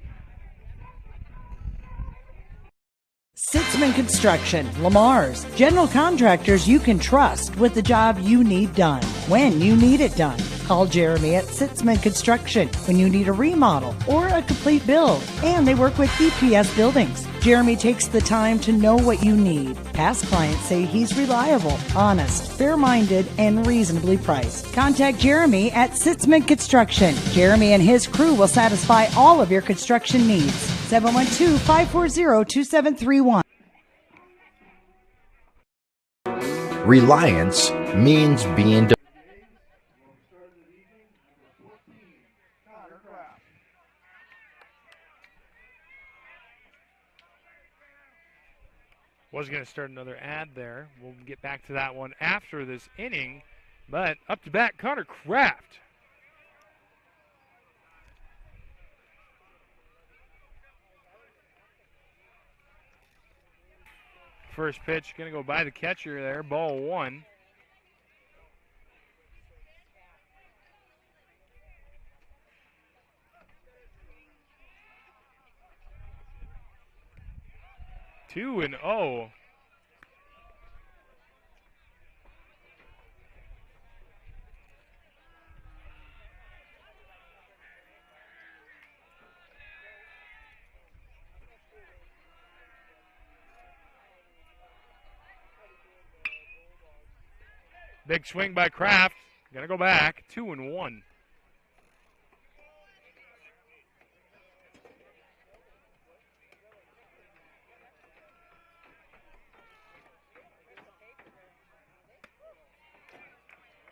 Speaker 14: Sitzman Construction, Lamar's, general contractors you can trust with the job you need done, when you need it done. Call Jeremy at Sitzman Construction when you need a remodel or a complete build. And they work with DPS buildings. Jeremy takes the time to know what you need. Past clients say he's reliable, honest, fair-minded, and reasonably priced. Contact Jeremy at Sitzman Construction. Jeremy and his crew will satisfy all of your construction needs. 712-540-2731.
Speaker 15: Reliance means being
Speaker 2: Was going to start another ad there. We'll get back to that one after this inning. But up to bat, Connor Kraft. First pitch going to go by the catcher there. Ball 1. Two and 0. Big swing by Kraft. Gonna go back. 2 and 1.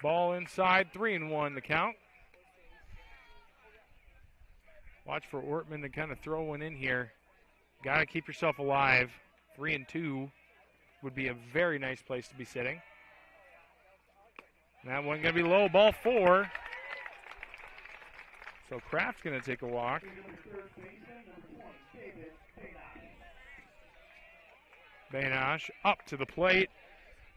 Speaker 2: Ball inside, 3-1 the count. Watch for Ortman to kind of throw one in here. Got to keep yourself alive. 3-2 would be a very nice place to be sitting. That one going to be low, ball 4. So Kraft's going to take a walk. Baynosh up to the plate.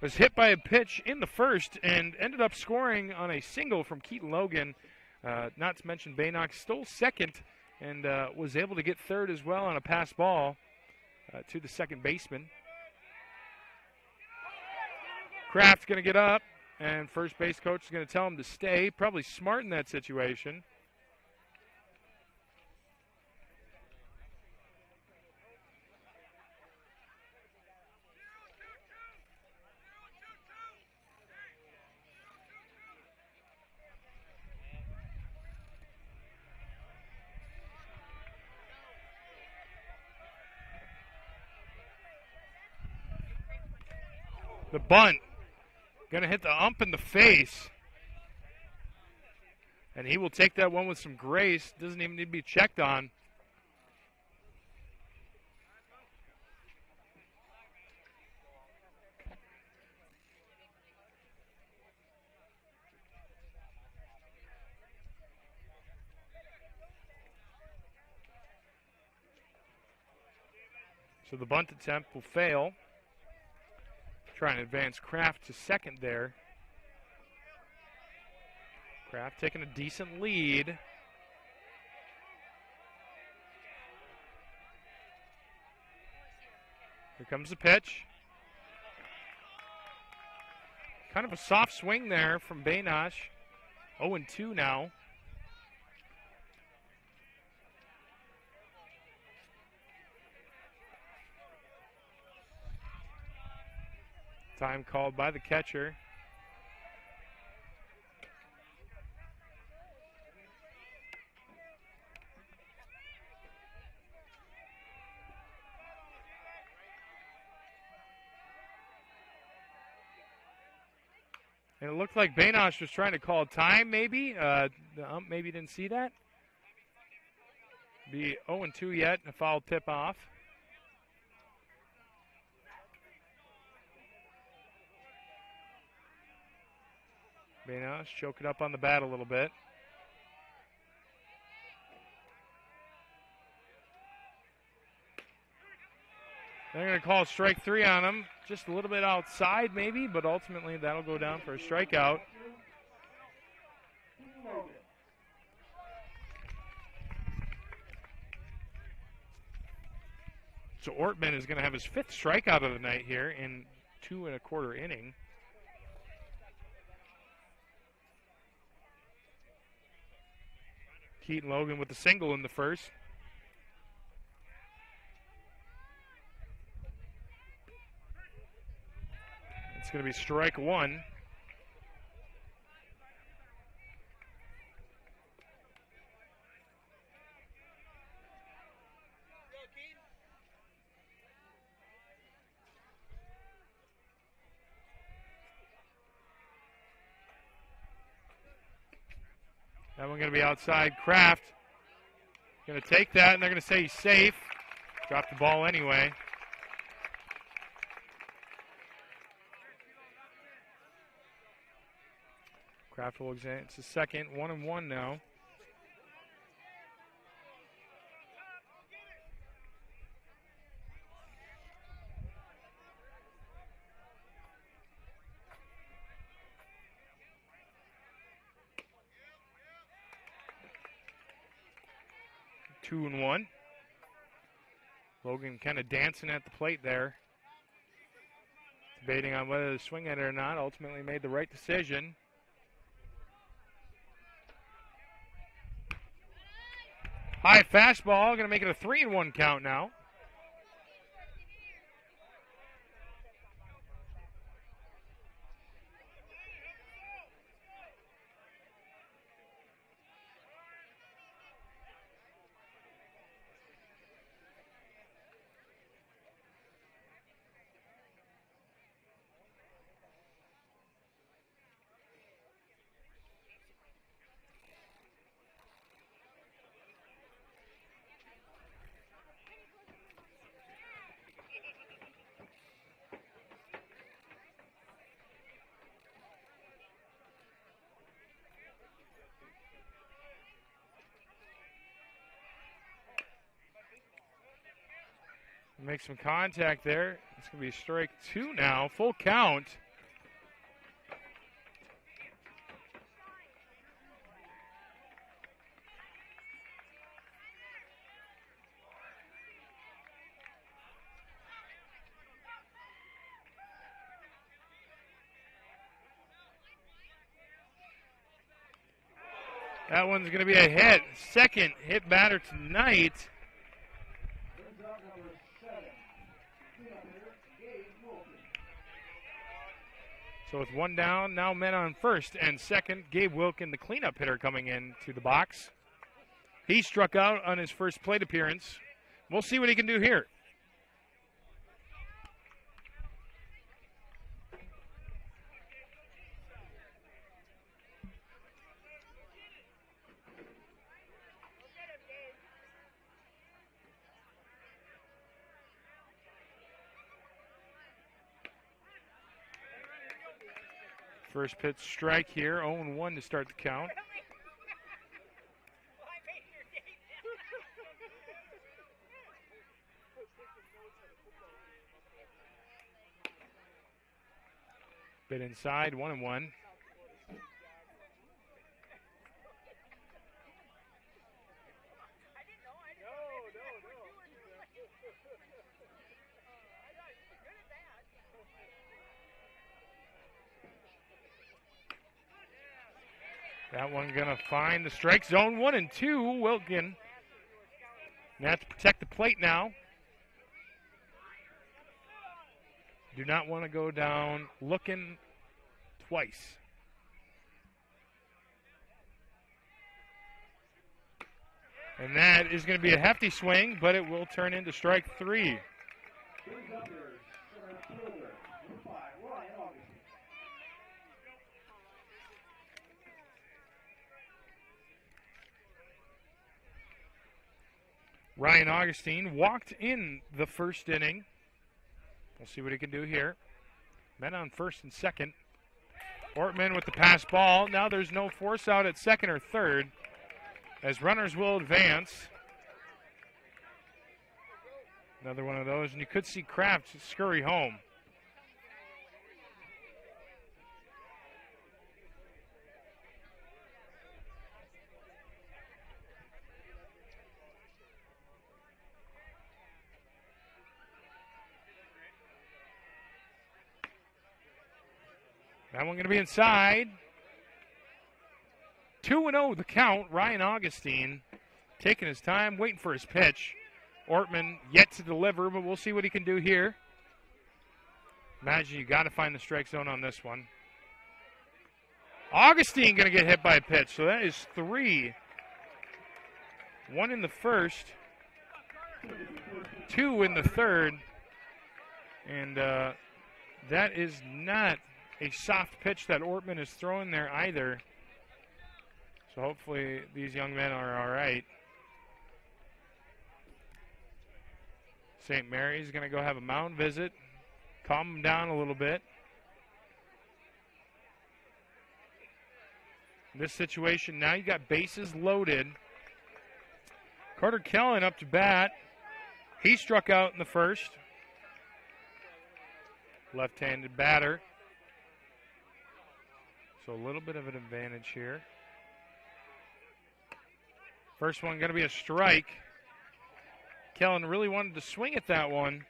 Speaker 2: Was hit by a pitch in the first and ended up scoring on a single from Keaton Logan. Not to mention Baynosh stole second and was able to get third as well on a pass ball to the second baseman. Kraft's going to get up, and first base coach is going to tell him to stay. Probably smart in that situation. The bunt, going to hit the ump in the face. And he will take that one with some grace. Doesn't even need to be checked on. So the bunt attempt will fail. Trying to advance Kraft to second there. Kraft taking a decent lead. Here comes the pitch. Kind of a soft swing there from Baynosh. 0-2 now. Time called by the catcher. And it looked like Baynosh was trying to call time, maybe. The ump maybe didn't see that. Be 0-2 yet, and a foul tip off. Baynosh choke it up on the bat a little bit. They're going to call strike 3 on him. Just a little bit outside maybe, but ultimately that'll go down for a strikeout. So Ortman is going to have his 5th strikeout of the night here in 2 1/4 inning. Keaton Logan with the single in the first. It's going to be strike 1. That one going to be outside. Kraft going to take that, and they're going to say he's safe. Dropped the ball anyway. Kraft will advance to second. 1-1 now. Two and 1. Logan kind of dancing at the plate there. Debating on whether to swing at it or not. Ultimately made the right decision. High fastball. Going to make it a 3-1 count now. Make some contact there. It's going to be strike 2 now. Full count. That one's going to be a hit. Second hit batter tonight. So with one down, now men on first and second. Gabe Wilkin, the cleanup hitter, coming into the box. He struck out on his first plate appearance. We'll see what he can do here. First pitch strike here, 0-1 to start the count. Bit inside, 1-1. That one going to find the strike zone. 1-2. Wilkin. They have to protect the plate now. Do not want to go down looking twice. And that is going to be a hefty swing, but it will turn into strike 3. Ryan Augustine walked in the first inning. We'll see what he can do here. Men on first and second. Ortman with the pass ball. Now there's no force out at second or third as runners will advance. Another one of those, and you could see Kraft scurry home. That one going to be inside. 2-0 the count. Ryan Augustine taking his time, waiting for his pitch. Ortman yet to deliver, but we'll see what he can do here. Imagine you got to find the strike zone on this one. Augustine going to get hit by a pitch, so that is 3. 1 in the first, 2 in the third, and that is not a soft pitch that Ortman is throwing there either. So hopefully these young men are all right. St. Mary's going to go have a mound visit, calm them down a little bit. In this situation now, you got bases loaded. Carter Gehlen up to bat. He struck out in the first. Left-handed batter. So a little bit of an advantage here. First one going to be a strike. Gehlen really wanted to swing at that one,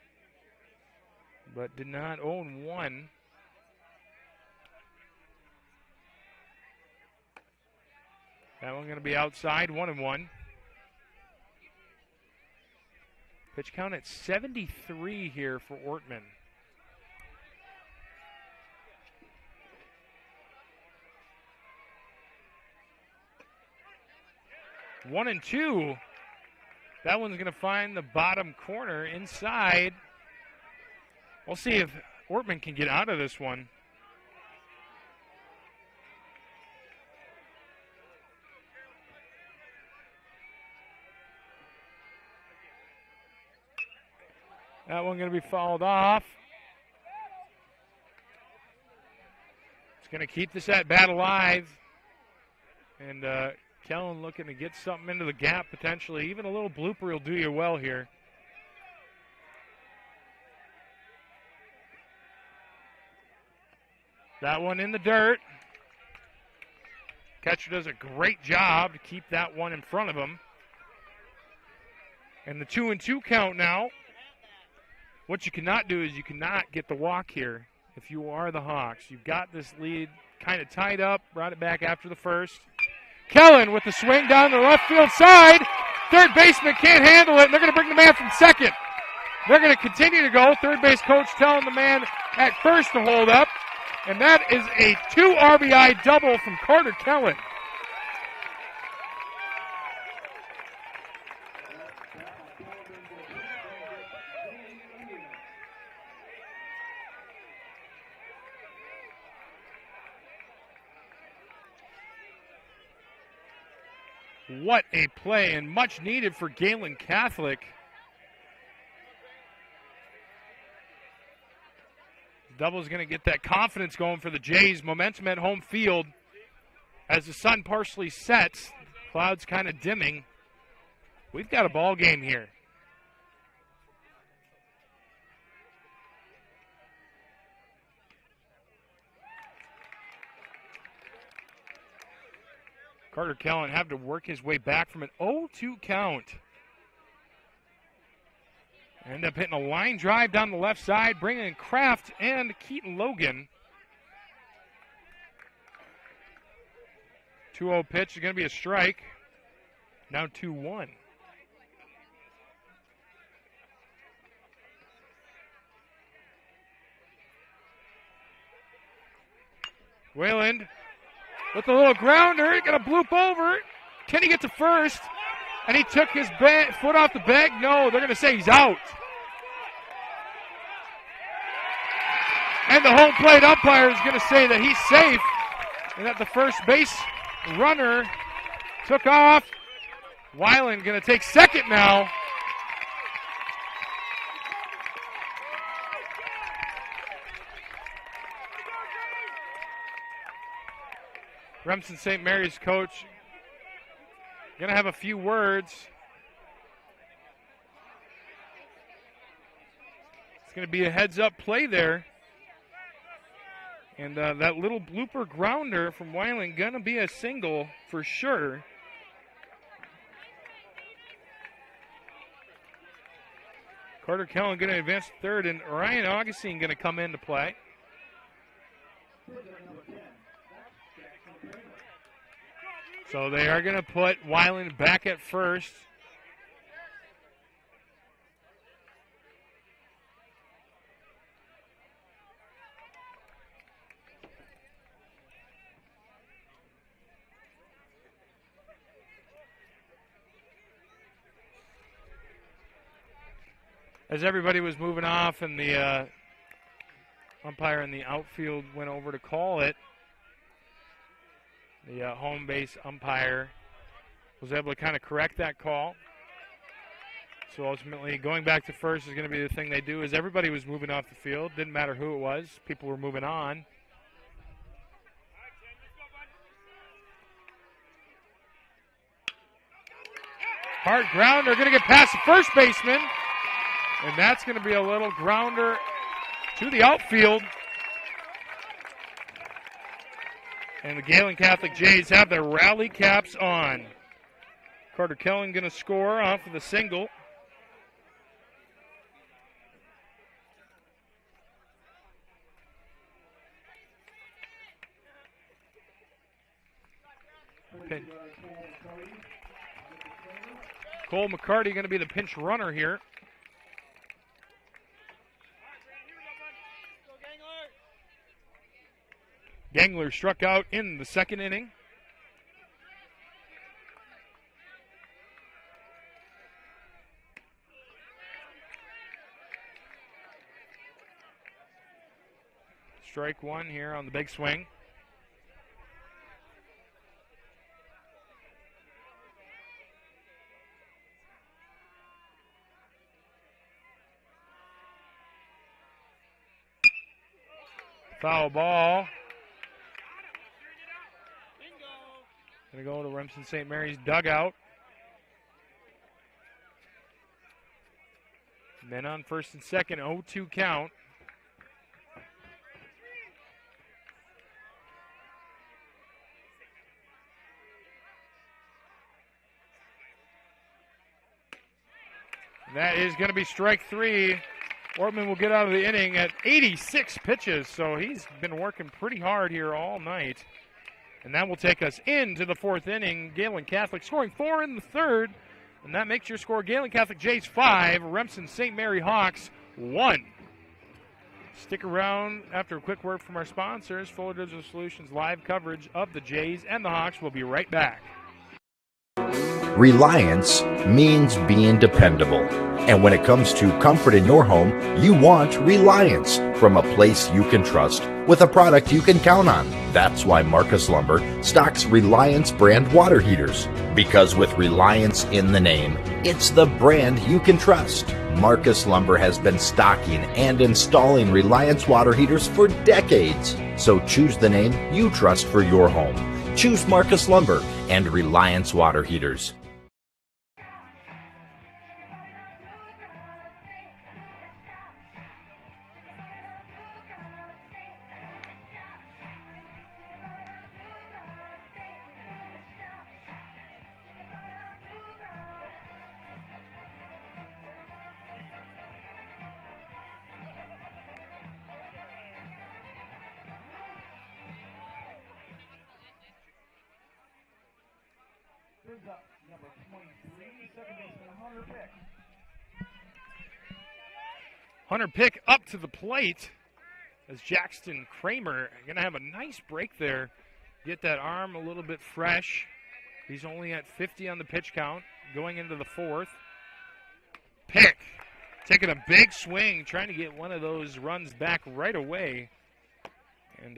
Speaker 2: but did not. 0-1. That one going to be outside. 1-1. Pitch count at 73 here for Ortman. One and two. That one's going to find the bottom corner inside. We'll see if Ortman can get out of this one. That one going to be fouled off. It's going to keep this at bat alive. And Gehlen looking to get something into the gap potentially. Even a little blooper will do you well here. That one in the dirt. Catcher does a great job to keep that one in front of him. And the 2-2 count now. What you cannot do is you cannot get the walk here if you are the Hawks. You've got this lead kind of tied up, brought it back after the first. Gehlen with the swing down the left field side. Third baseman can't handle it, and they're going to bring the man from second. They're going to continue to go. Third base coach telling the man at first to hold up. And that is a 2 RBI double from Carter Gehlen. What a play, and much needed for Gehlen Catholic. Double is going to get that confidence going for the Jays. Momentum at home field as the sun partially sets. Clouds kind of dimming. We've got a ball game here. Carter Gehlen having to work his way back from an 0-2 count. End up hitting a line drive down the left side, bringing in Kraft and Keaton Logan. 2-0 pitch is going to be a strike. Now 2-1. Wayland with a little grounder, going to bloop over. Can he get to first? And he took his foot off the bag. No, they're going to say he's out. And the home plate umpire is going to say that he's safe and that the first base runner took off. Weiland going to take second now. Remsen St. Mary's coach going to have a few words. It's going to be a heads-up play there. And that little blooper grounder from Weiland going to be a single for sure. Carter Gehlen going to advance to third, and Ryan Augustine going to come into play. So they are going to put Weiland back at first. As everybody was moving off and the umpire in the outfield went over to call it, the home base umpire was able to kind of correct that call. So ultimately, going back to first is going to be the thing they do. As everybody was moving off the field, didn't matter who it was, people were moving on. Hard grounder, going to get past the first baseman, and that's going to be a little grounder to the outfield. And the Gehlen Catholic Jays have their rally caps on. Carter Gehlen going to score off of the single. Cole McCarty going to be the pinch runner here. Gangler struck out in the second inning. Strike one here on the big swing. Foul ball. Going to go to Remsen St. Mary's dugout. Men on first and second, 0-2 count. That is going to be strike 3. Ortman will get out of the inning at 86 pitches, so he's been working pretty hard here all night. And that will take us into the 4th inning. Gehlen Catholic scoring 4 in the 3rd, and that makes your score Gehlen Catholic Jays 5, Remsen St. Mary Hawks 1. Stick around after a quick word from our sponsors. Fuller Digital Solutions live coverage of the Jays and the Hawks. We'll be right back.
Speaker 15: Reliance means being dependable. And when it comes to comfort in your home, you want Reliance, from a place you can trust with a product you can count on. That's why Marcus Lumber stocks Reliance brand water heaters. Because with Reliance in the name, it's the brand you can trust. Marcus Lumber has been stocking and installing Reliance water heaters for decades. So choose the name you trust for your home. Choose Marcus Lumber and Reliance water heaters.
Speaker 4: Brings up number 23, second baseman Hunter Pick.
Speaker 2: Hunter Pick up to the plate as Jackson Kramer going to have a nice break there. Get that arm a little bit fresh. He's only at 50 on the pitch count going into the 4th. Pick taking a big swing, trying to get one of those runs back right away. And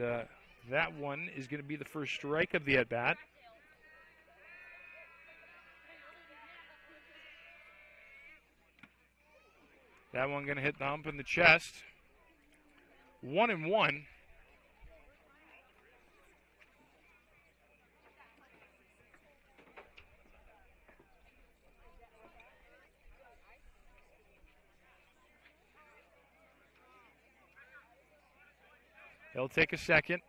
Speaker 2: that one is going to be the first strike of the at-bat. That one going to hit the hump in the chest. 1-1. He'll take a second.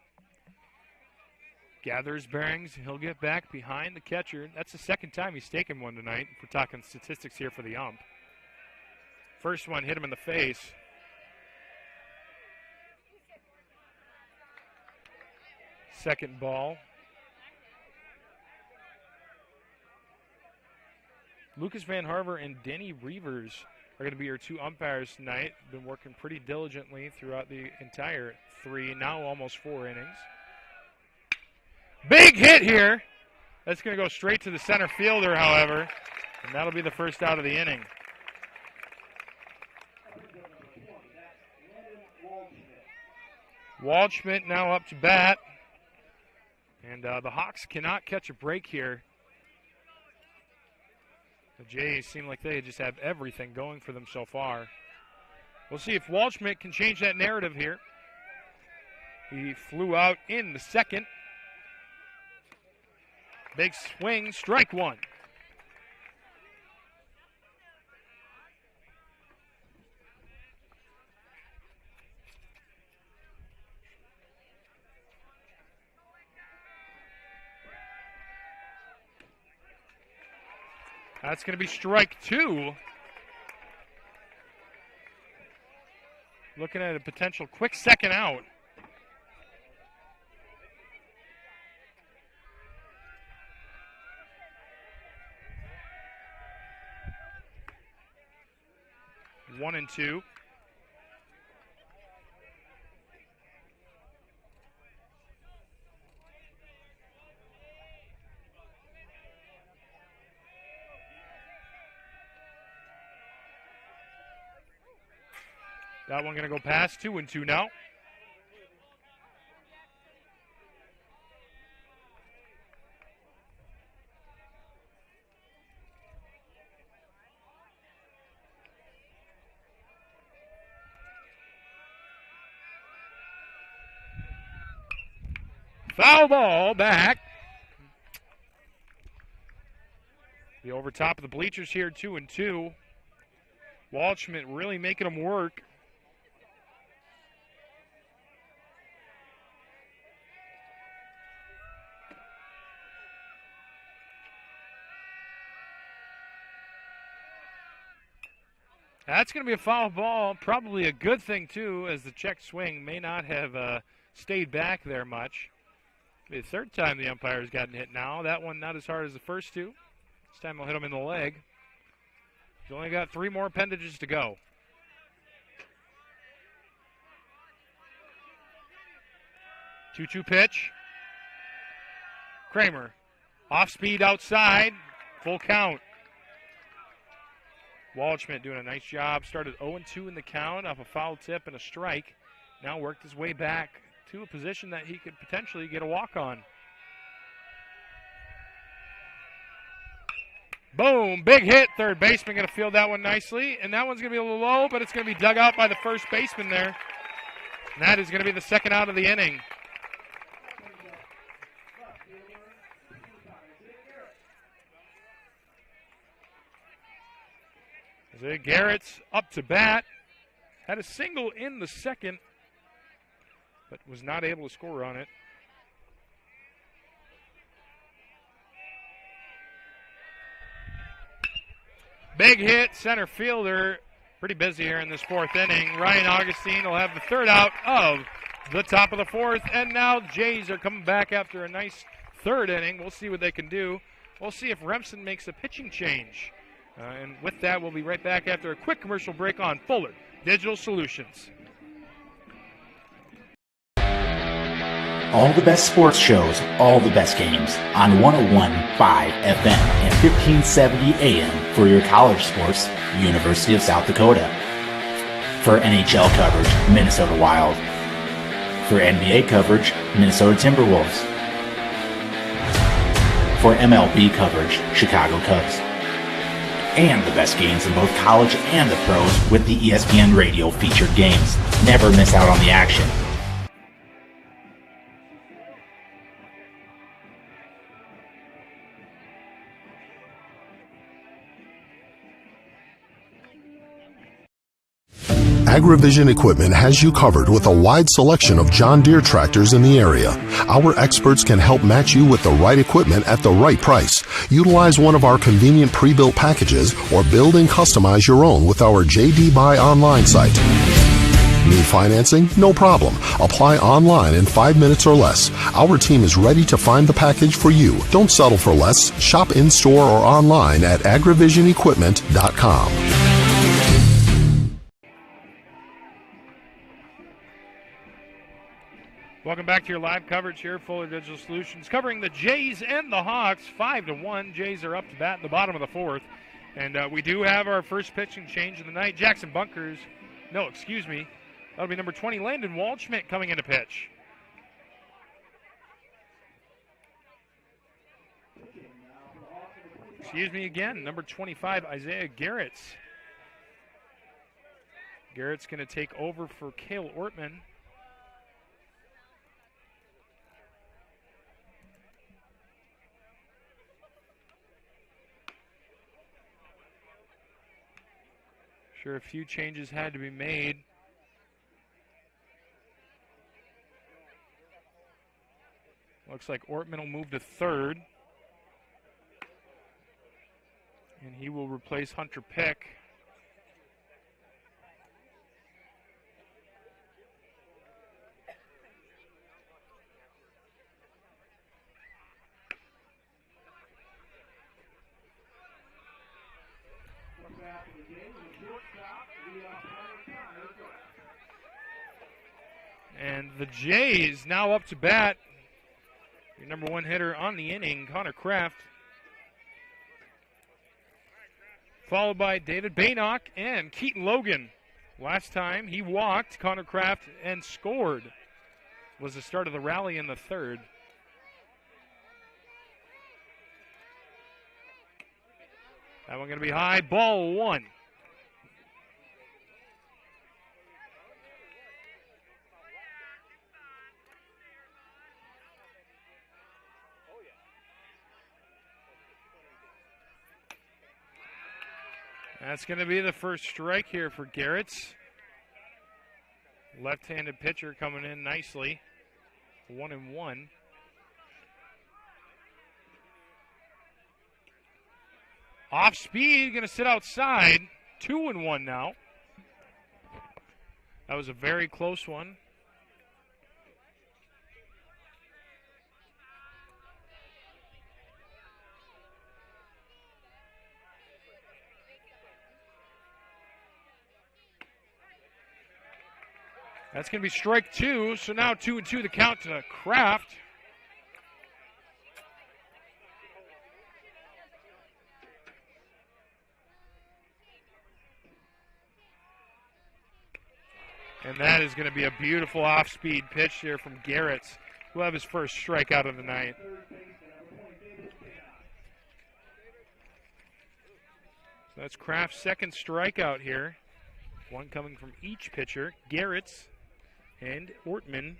Speaker 2: Gathers bearings. He'll get back behind the catcher. That's the second time he's taken one tonight. We're talking statistics here for the ump. First one hit him in the face. Second ball. Lucas Van Harver and Denny Reavers are going to be your 2 umpires tonight. Been working pretty diligently throughout the entire 3, now almost 4 innings. Big hit here. That's going to go straight to the center fielder, however, and that'll be the first out of the inning. Waldschmidt now up to bat. And the Hawks cannot catch a break here. The Jays seem like they just have everything going for them so far. We'll see if Waldschmidt can change that narrative here. He flew out in the second. Big swing, strike 1. That's going to be strike 2. Looking at a potential quick second out. One and 2. That one going to go past. 2-2 now. Foul ball back. The over top of the bleachers here, 2-2. Waldschmidt really making them work. That's going to be a foul ball. Probably a good thing, too, as the check swing may not have stayed back there much. The third time the umpire's gotten hit now. That one not as hard as the first two. This time he'll hit him in the leg. He's only got 3 more appendages to go. Two-2 pitch. Kramer. Off speed outside. Full count. Waldschmidt doing a nice job. Started 0-2 in the count off a foul tip and a strike. Now worked his way back to a position that he could potentially get a walk on. Boom, big hit. Third baseman going to field that one nicely. And that one's going to be a little low, but it's going to be dug out by the first baseman there. And that is going to be the second out of the inning. Isaiah Garrett's up to bat. Had a single in the second, but was not able to score on it. Big hit, center fielder. Pretty busy here in this 4th inning. Ryan Augustine will have the third out of the top of the 4th. And now the Jays are coming back after a nice 3rd inning. We'll see what they can do. We'll see if Remsen makes a pitching change. And with that, we'll be right back after a quick commercial break on Fuller Digital Solutions.
Speaker 3: All the best sports shows, all the best games on 101.5 FM and 1570 AM for your college sports, University of South Dakota. For NHL coverage, Minnesota Wild. For NBA coverage, Minnesota Timberwolves. For MLB coverage, Chicago Cubs. And the best games in both college and the pros with the ESPN Radio featured games. Never miss out on the action.
Speaker 16: AgriVision Equipment has you covered with a wide selection of John Deere tractors in the area. Our experts can help match you with the right equipment at the right price. Utilize one of our convenient pre-built packages or build and customize your own with our JD Buy online site. Need financing? No problem. Apply online in 5 minutes or less. Our team is ready to find the package for you. Don't settle for less. Shop in-store or online at agrivisionequipment.com.
Speaker 2: Welcome back to your live coverage here, Fuller Digital Solutions, covering the Jays and the Hawks, 5-1. Jays are up to bat in the bottom of the 4th. And we do have our first pitching change of the night. Jackson Bunkers, that'll be number 20, Landon Waldschmidt coming into pitch. Number 25, Isaiah Garrett's. Garrett's going to take over for Cale Ortman. Sure, a few changes had to be made. Looks like Ortman will move to 3rd. And he will replace Hunter Pick. And the Jays now up to bat. Your number 1 hitter on the inning, Connor Kraft. Followed by David Baynock and Keaton Logan. Last time he walked Connor Kraft and scored. Was the start of the rally in the 3rd. That one going to be high. Ball 1. That's going to be the first strike here for Garrett's. Left-handed pitcher coming in nicely. 1-1. Off speed, going to sit outside. 2-1 now. That was a very close one. That's going to be strike 2, so now 2-2 the count to Kraft. And that is going to be a beautiful off-speed pitch here from Garretts, who will have his first strikeout of the night. So that's Kraft's second strikeout here. One coming from each pitcher, Garretts and Ortman.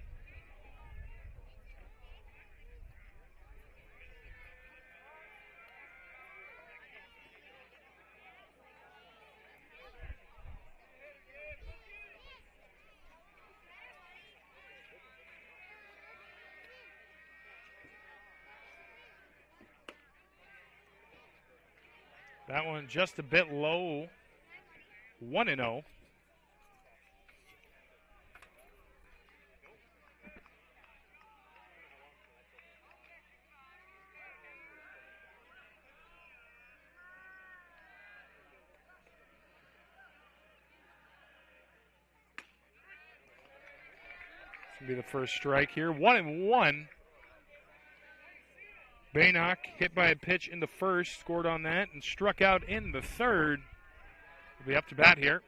Speaker 2: That one just a bit low, 1-0. This will be the first strike here. 1-1. Baynock hit by a pitch in the first, scored on that, and struck out in the third. Will be up to bat here.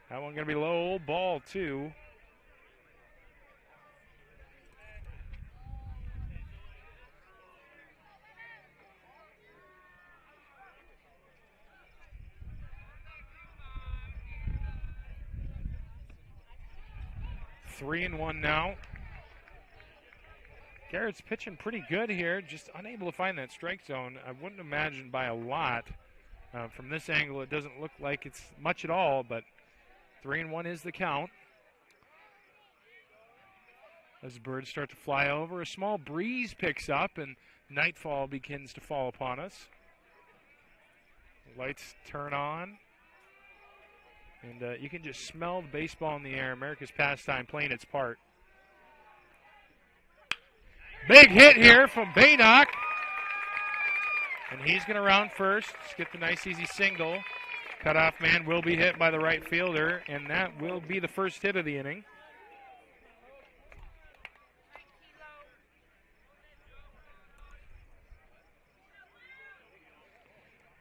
Speaker 2: That one going to be low, ball 2. Three and one now. Garrett's pitching pretty good here, just unable to find that strike zone. I wouldn't imagine by a lot. From this angle, it doesn't look like it's much at all, but 3-1 is the count. As the birds start to fly over, a small breeze picks up and nightfall begins to fall upon us. Lights turn on. And you can just smell the baseball in the air. America's pastime playing its part. Big hit here from Baynock. And he's going to round first. Let's get the nice easy single. Cutoff man will be hit by the right fielder, and that will be the first hit of the inning.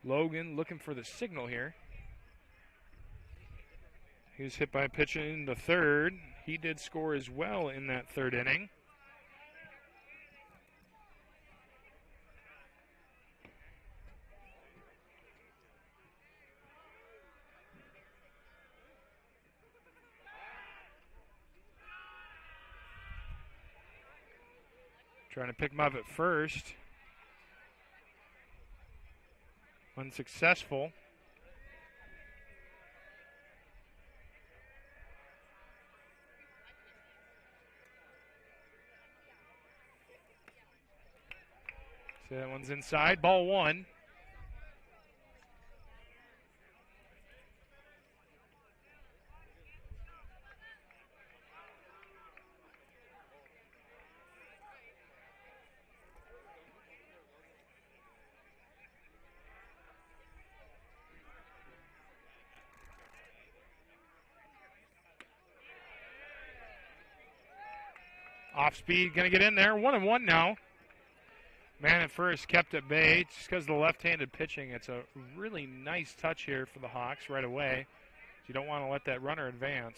Speaker 2: Logan looking for the signal here. He was hit by a pitch in the third. He did score as well in that third inning. Trying to pick him up at first. Unsuccessful. So that one's inside. Ball 1. Off speed, going to get in there. 1-1 now. Man at first kept at bay just because of the left-handed pitching. It's a really nice touch here for the Hawks right away. You don't want to let that runner advance.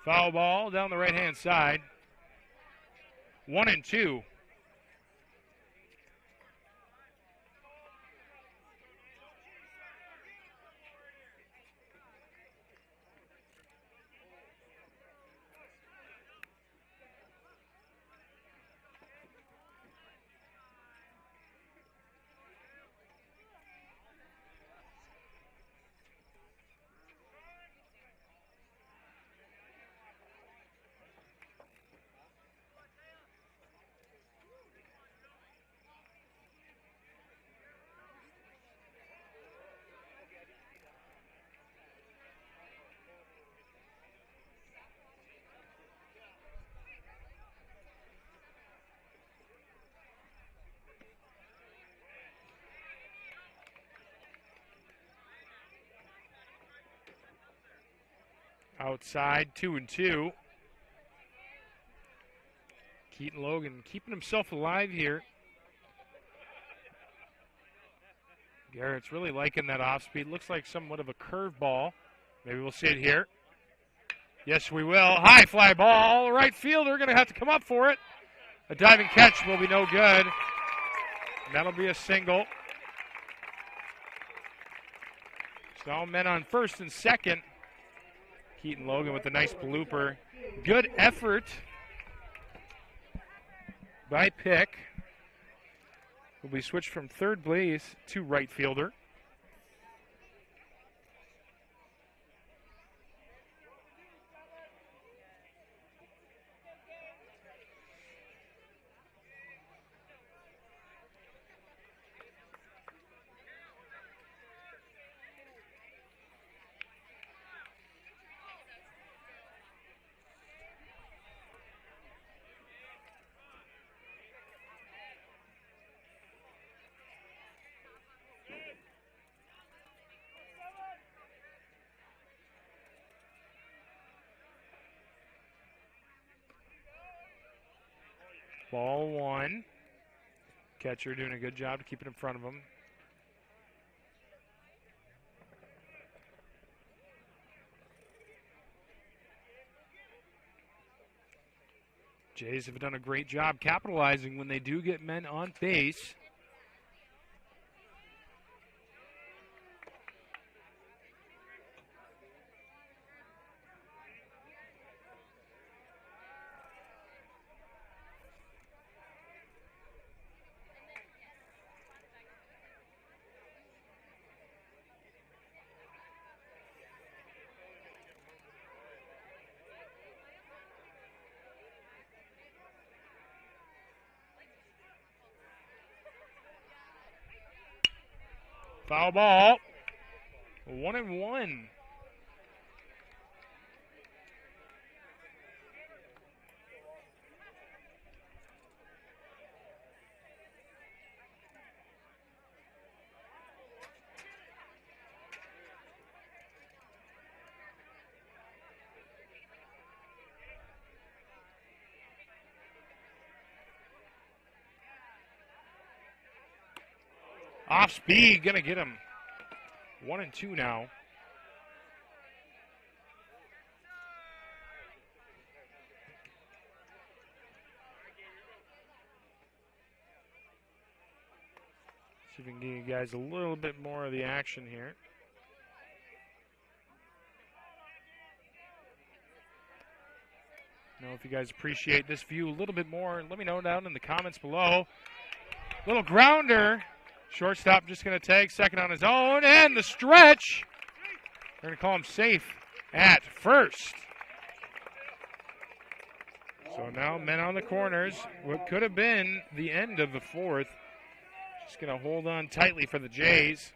Speaker 2: Foul ball down the right-hand side. 1-2. outside, 2-2. Keaton Logan keeping himself alive here. Garrett's really liking that off speed. Looks like somewhat of a curve ball. Maybe we'll see it here. Yes, we will. High fly ball. Right fielder going to have to come up for it. A diving catch will be no good. And that'll be a single. So all men on first and second. Keaton Logan with a nice blooper. Good effort by Pick. Will be switched from third base to right fielder. Ball one. Catcher doing a good job to keep it in front of him. Jays have done a great job capitalizing when they do get men on base. Foul ball. 1-1. Off speed, gonna get him. 1-2 now. See if we can give you guys a little bit more of the action here. Know if you guys appreciate this view a little bit more, let me know down in the comments below. Little grounder. Shortstop just going to tag second on his own, and the stretch. They're going to call him safe at first. So now men on the corners. What could have been the end of the fourth. Just going to hold on tightly for the Jays.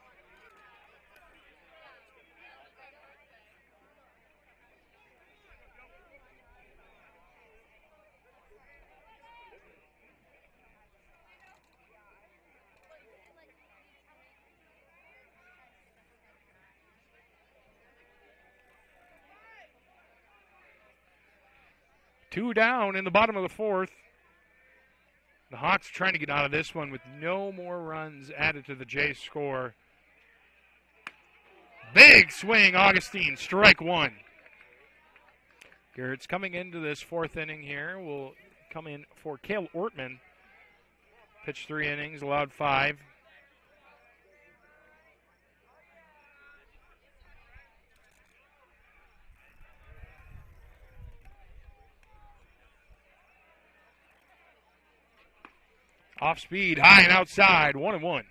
Speaker 2: Two down in the bottom of the fourth. The Hawks are trying to get out of this one with no more runs added to the Jays score. Big swing, Augustine, strike one. Garrett's coming into this fourth inning here. Will come in for Cale Ortman. Pitched 3 innings, allowed 5. Off speed, high and outside, 1-1.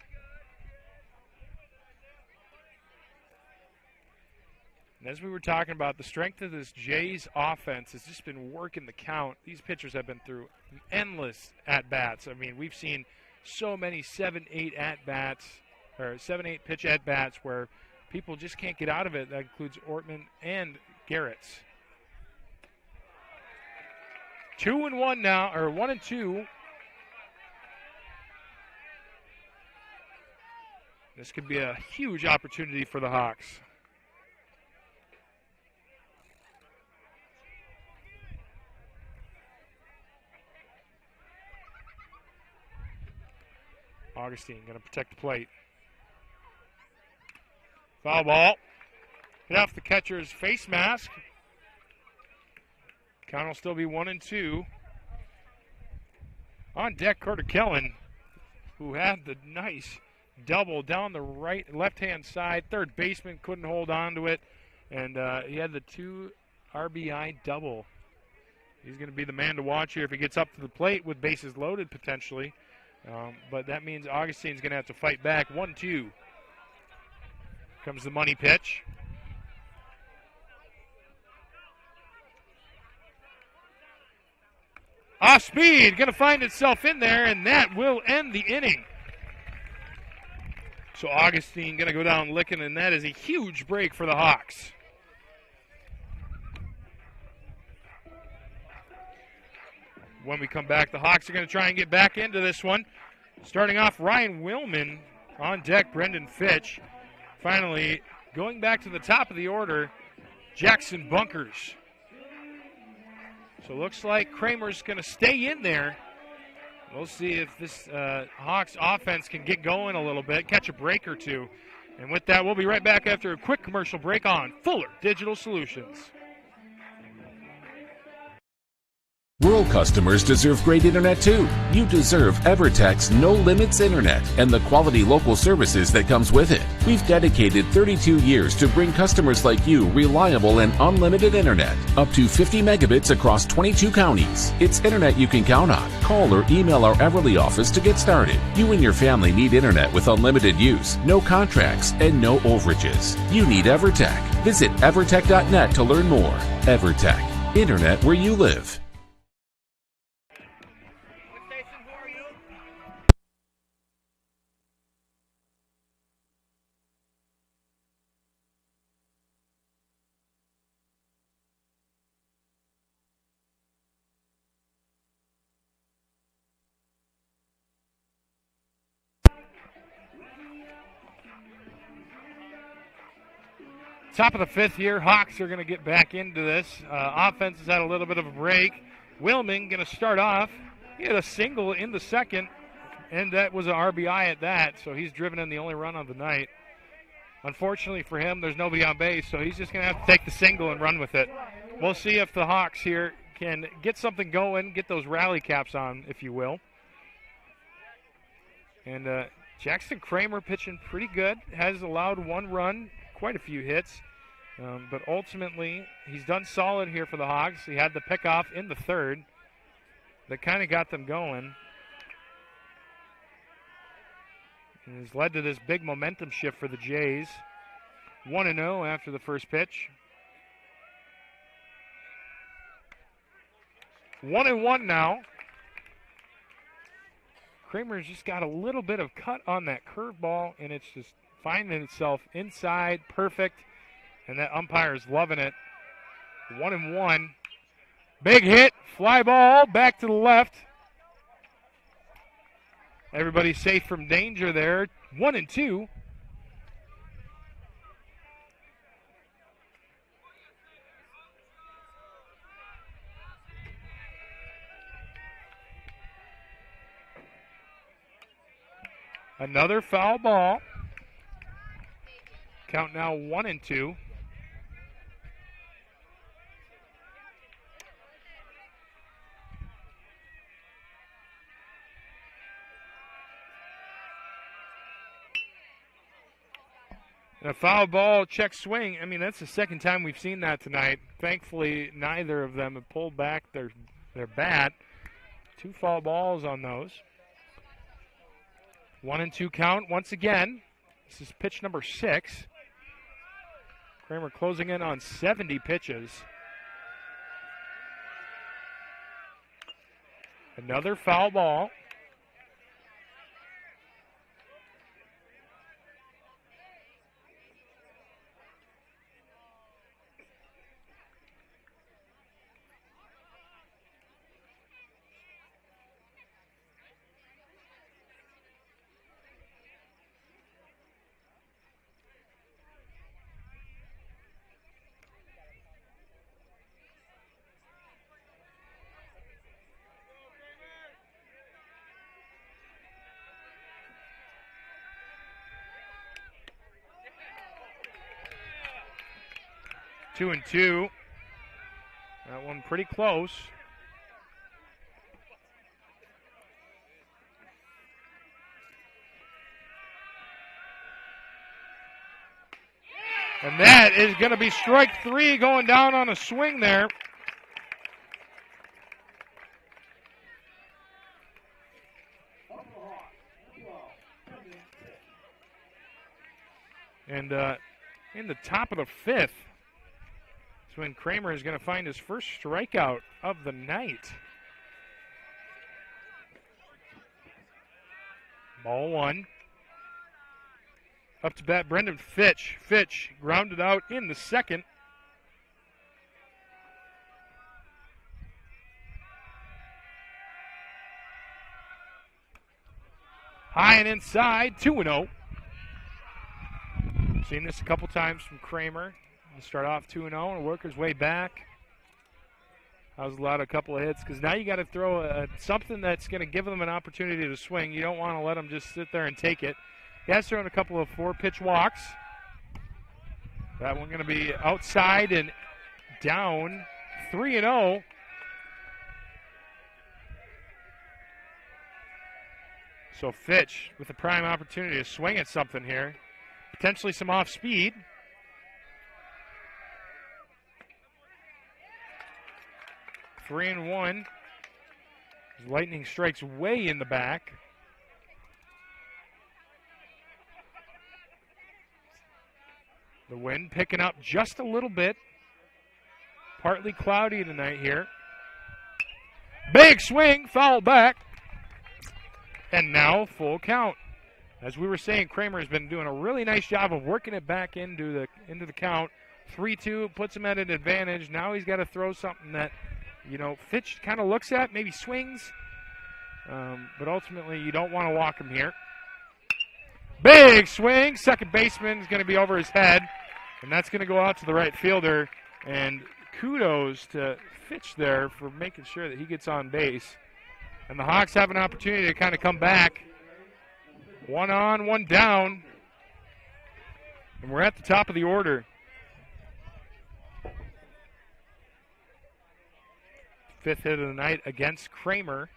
Speaker 2: And as we were talking about, the strength of this Jays offense has just been working the count. These pitchers have been through endless at-bats. I mean, we've seen so many 7-8 at-bats, or 7-8 pitch at-bats where people just can't get out of it. That includes Ortman and Garrett's. 2-1 now, or 1-2. This could be a huge opportunity for the Hawks. Augustine going to protect the plate. Foul ball. Hit off the catcher's face mask. Count will still be 1-2. On deck, Carter Gehlen, who had the nice double down the left-hand side. Third baseman couldn't hold on to it, and he had the 2 RBI double. He's going to be the man to watch here if he gets up to the plate with bases loaded potentially. But that means Augustine's going to have to fight back. 1-2. Comes the money pitch. Off speed, going to find itself in there, and that will end the inning. So Augustine going to go down licking, and that is a huge break for the Hawks. When we come back, the Hawks are going to try and get back into this one. Starting off, Ryan Willman on deck, Brendan Fitch. Finally, going back to the top of the order, Jackson Bunkers. So looks like Kramer's going to stay in there. We'll see if this Hawks offense can get going a little bit, catch a break or two. And with that, we'll be right back after a quick commercial break on Fuller Digital Solutions.
Speaker 17: Rural customers deserve great internet too. You deserve EverTech's No Limits Internet and the quality local services that comes with it. We've dedicated 32 years to bring customers like you reliable and unlimited internet, up to 50 megabits across 22 counties. It's internet you can count on. Call or email our Everly office to get started. You and your family need internet with unlimited use, no contracts, and no overages. You need EverTech. Visit evertech.net to learn more. EverTech, internet where you live.
Speaker 2: Top of the fifth here, Hawks are going to get back into this. Offense has had a little bit of a break. Willman going to start off. He had a single in the second, and that was an RBI at that, so he's driven in the only run of the night. Unfortunately for him, there's nobody on base, so he's just going to have to take the single and run with it. We'll see if the Hawks here can get something going, get those rally caps on, if you will. And Jackson Kramer pitching pretty good, has allowed 1 run, quite a few hits, but ultimately he's done solid here for the Hawks. He had the pickoff in the third that kind of got them going, and has led to this big momentum shift for the Jays. 1-0 after the first pitch. 1-1 now. Kramer's just got a little bit of cut on that curveball, and it's just finding itself inside, perfect, and that umpire's loving it. 1-1. Big hit, fly ball, back to the left. Everybody's safe from danger there. 1-2. Another foul ball. Count now 1-2. And a foul ball, check swing. I mean, that's the second time we've seen that tonight. Thankfully, neither of them have pulled back their bat. 2 foul balls on those. 1-2 count once again. This is pitch number 6. Kramer closing in on 70 pitches. Another foul ball. 2-2. That one pretty close. And that is going to be strike 3 going down on a swing there. And in the top of the 5th is when Kramer is going to find his first strikeout of the night. Ball 1. Up to bat, Brendan Fitch. Fitch grounded out in the 2nd. High and inside, 2-0. Seen this a couple times from Kramer. He'll start off 2-0 and work his way back. That was a couple of hits because now you got to throw something that's going to give them an opportunity to swing. You don't want to let them just sit there and take it. He has thrown a couple of 4-pitch walks. That one going to be outside and down, 3-0. So Fitch with a prime opportunity to swing at something here. Potentially some off speed. 3-1. Lightning strikes way in the back. The wind picking up just a little bit. Partly cloudy tonight here. Big swing, foul back. And now full count. As we were saying, Kramer has been doing a really nice job of working it back into the count. 3-2 puts him at an advantage. Now he's got to throw something that, Fitch kind of looks at, maybe swings. But ultimately, you don't want to walk him here. Big swing. Second baseman is going to be over his head. And that's going to go out to the right fielder. And kudos to Fitch there for making sure that he gets on base. And the Hawks have an opportunity to kind of come back. 1 on, 1 down. And we're at the top of the order. 5th hit of the night against Kramer.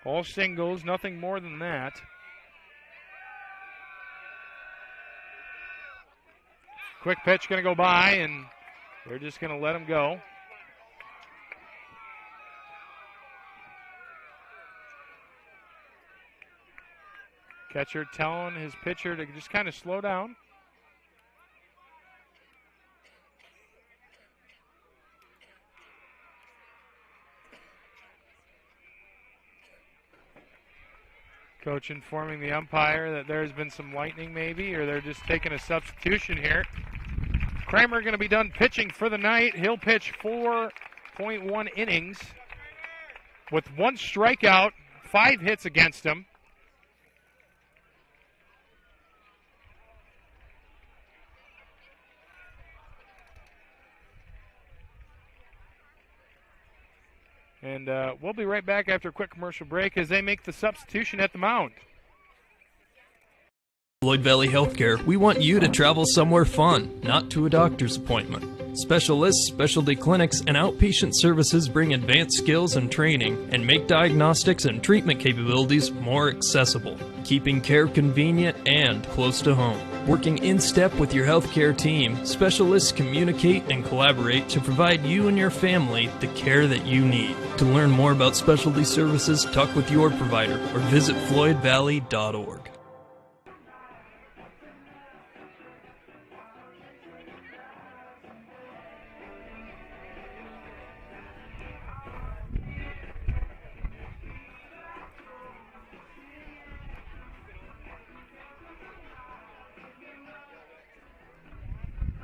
Speaker 2: All singles, nothing more than that. Quick pitch going to go by, and they're just going to let him go. Catcher telling his pitcher to just kind of slow down. Coach informing the umpire that there's been some lightning maybe, or they're just taking a substitution here. Kramer going to be done pitching for the night. He'll pitch 4.1 innings with 1 strikeout, 5 hits against him. And we'll be right back after a quick commercial break as they make the substitution at the mound.
Speaker 10: Floyd Valley Healthcare, we want you to travel somewhere fun, not to a doctor's appointment. Specialists, specialty clinics, and outpatient services bring advanced skills and training and make diagnostics and treatment capabilities more accessible, keeping care convenient and close to home. Working in step with your healthcare team, specialists communicate and collaborate to provide you and your family the care that you need. To learn more about specialty services, talk with your provider or visit floydvalley.org.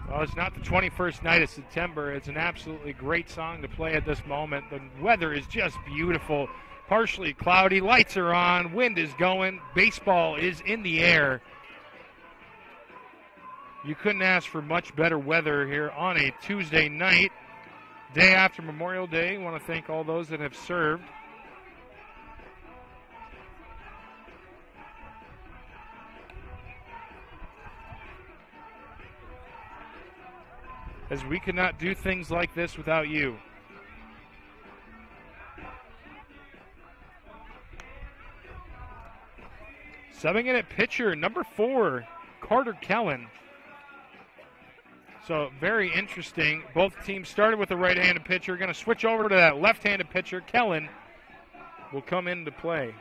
Speaker 2: Well, it's not the 21st night of September. It's an absolutely great song to play at this moment. The weather is just beautiful. Partially cloudy. Lights are on. Wind is going. Baseball is in the air. You couldn't ask for much better weather here on a Tuesday night. Day after Memorial Day. I want to thank all those that have served. as we could not do things like this without you. Subbing in at pitcher, number 4, Carter Gehlen. So very interesting. Both teams started with a right-handed pitcher. Going to switch over to that left-handed pitcher. Gehlen will come into play.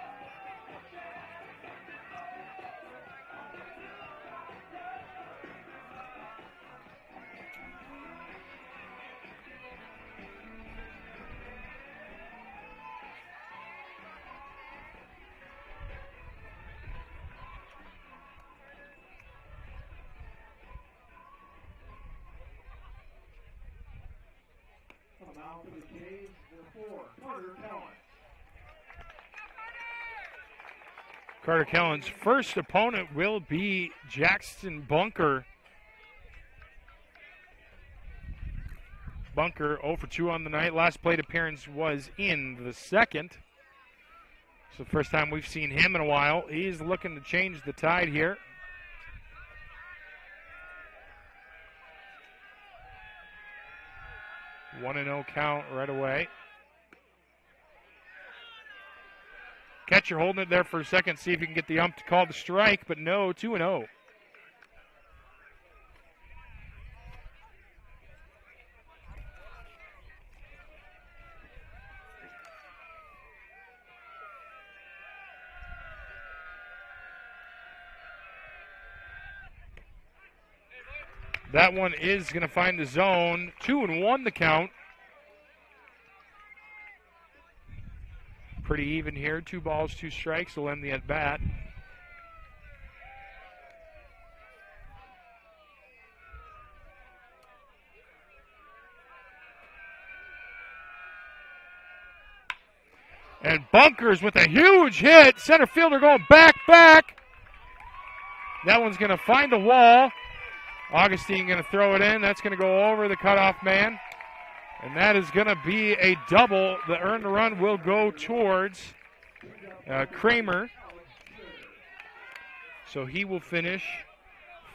Speaker 4: Now for the Jays, number 4, Carter Gehlen.
Speaker 2: Carter Gehlen's first opponent will be Jackson Bunker. Bunker 0 for 2 on the night. Last plate appearance was in the second. It's the first time we've seen him in a while. He's looking to change the tide here. One and 0 count right away. Catcher holding it there for a second, see if he can get the ump to call the strike, but no, 2-0. That one is going to find the zone. 2-1 the count. Pretty even here. 2 balls, 2 strikes will end the at-bat. And Bunkers with a huge hit. Center fielder going back. That one's going to find the wall. Augustine going to throw it in. That's going to go over the cutoff man. And that is going to be a double. The earned run will go towards Kramer. So he will finish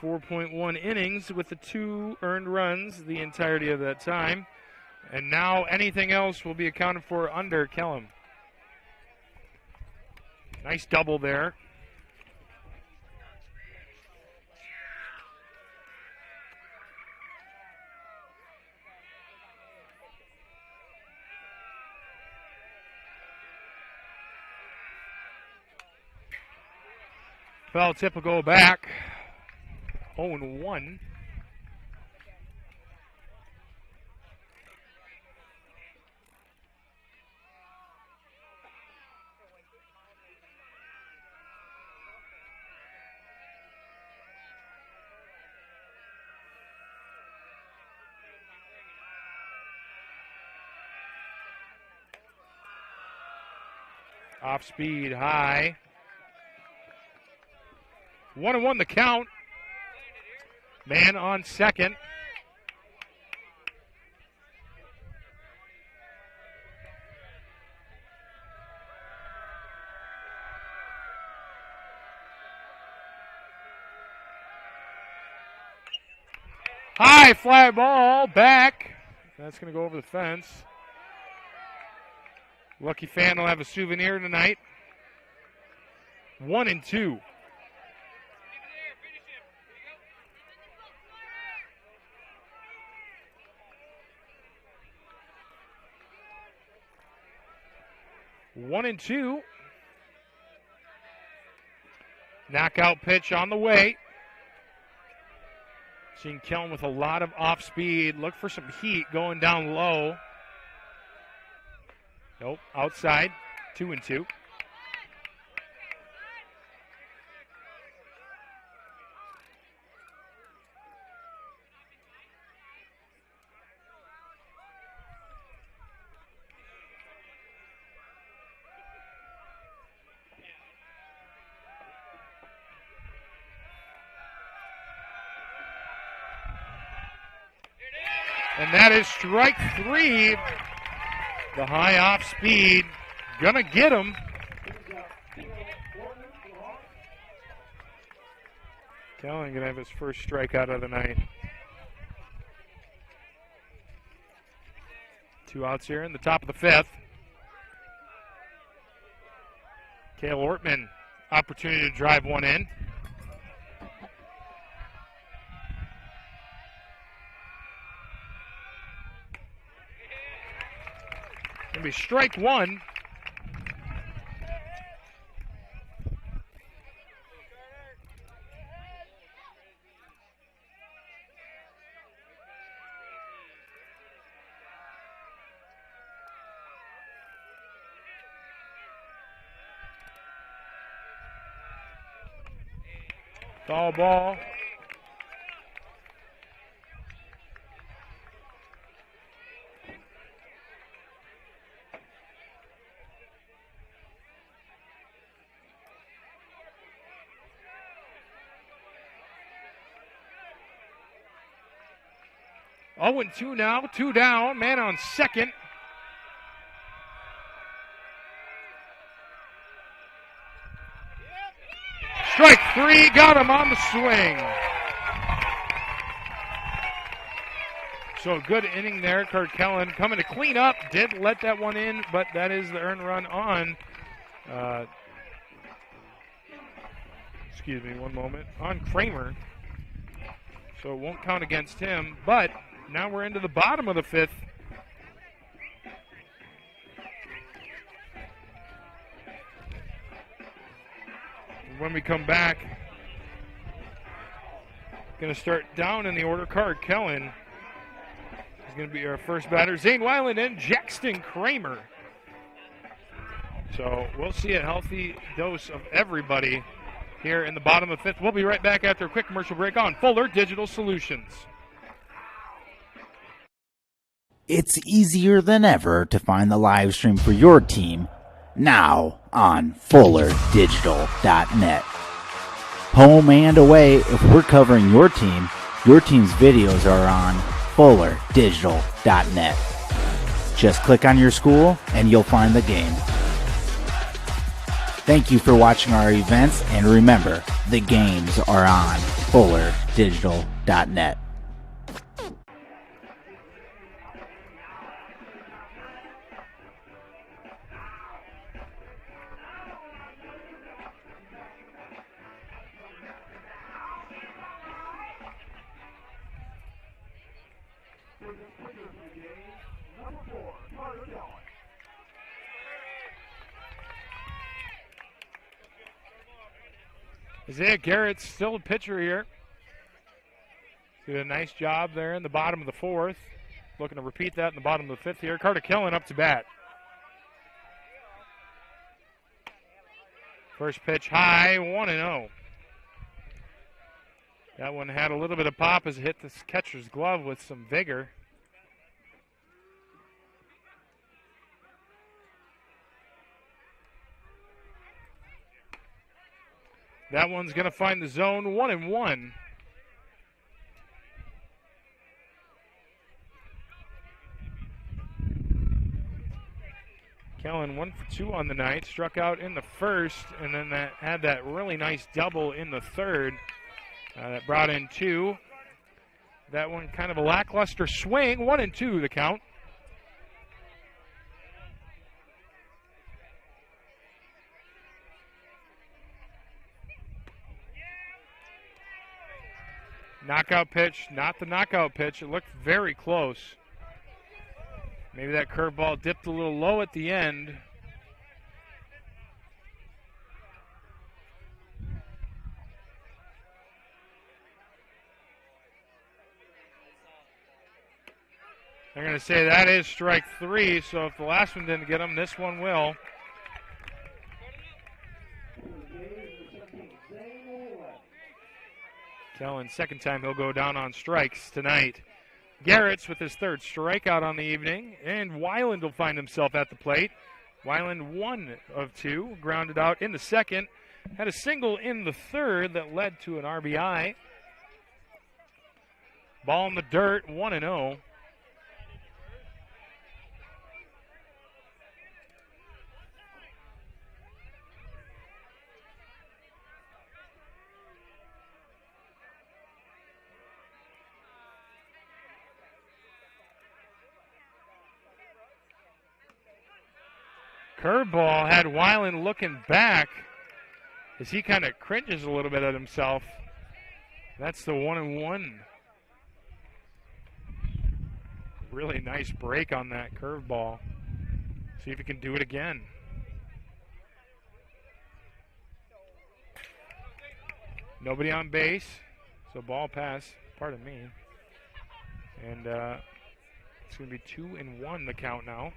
Speaker 2: 4.1 innings with the 2 earned runs the entirety of that time. And now anything else will be accounted for under Kellum. Nice double there. Foul tip will go back. 0-1. Off speed high. 1-1 the count. Man on second. High fly ball back. That's going to go over the fence. Lucky fan will have a souvenir tonight. 1-2. One and two. Knockout pitch on the way. Seeing Kellen with a lot of off speed. Look for some heat going down low. Nope, outside. 2-2. And that is strike 3. The high off speed. Gonna get him. Kellen gonna have his first strikeout of the night. 2 outs here in the top of the 5th. Cale Ortman, opportunity to drive one in. Gonna be strike one. Foul ball. Oh, and 2 now, 2 down, man on second. Strike 3, got him on the swing. So good inning there. Kurt Gehlen coming to clean up. Did let that one in, but that is the earned run on, excuse me, one moment, on Kramer. So it won't count against him, but now we're into the bottom of the 5th. When we come back, going to start down in the order. Kurt Gehlen is going to be our first batter. Zane Weiland and Jackson Kramer. So we'll see a healthy dose of everybody here in the bottom of the 5th. We'll be right back after a quick commercial break on Fuller Digital Solutions.
Speaker 3: It's easier than ever to find the live stream for your team now on FullerDigital.net. Home and away, if we're covering your team's videos are on FullerDigital.net. Just click on your school and you'll find the game. Thank you for watching our events, and remember, the games are on FullerDigital.net.
Speaker 2: Isaiah Garrett's still a pitcher here. Did a nice job there in the bottom of the 4th. Looking to repeat that in the bottom of the 5th here. Carter Gehlen up to bat. First pitch high, 1-0. That one had a little bit of pop as it hit the catcher's glove with some vigor. That one's going to find the zone, 1-1. Gehlen 1 for 2 on the night, struck out in the first, and then had that really nice double in the 3rd that brought in 2. That one kind of a lackluster swing, 1-2 the count. Knockout pitch, not the knockout pitch. It looked very close. Maybe that curveball dipped a little low at the end. They're going to say that is strike 3, so if the last one didn't get him, this one will. Gehlen, second time he'll go down on strikes tonight. Garrett's with his 3rd strikeout on the evening, and Weiland will find himself at the plate. Weiland 1 of 2, grounded out in the 2nd. Had a single in the 3rd that led to an RBI. Ball in the dirt, 1-0. Curveball had Weiland looking back as he kind of cringes a little bit at himself. That's the 1-1. Really nice break on that curveball. See if he can do it again. Nobody on base, so ball pass, pardon me. And it's going to be 2-1 the count now.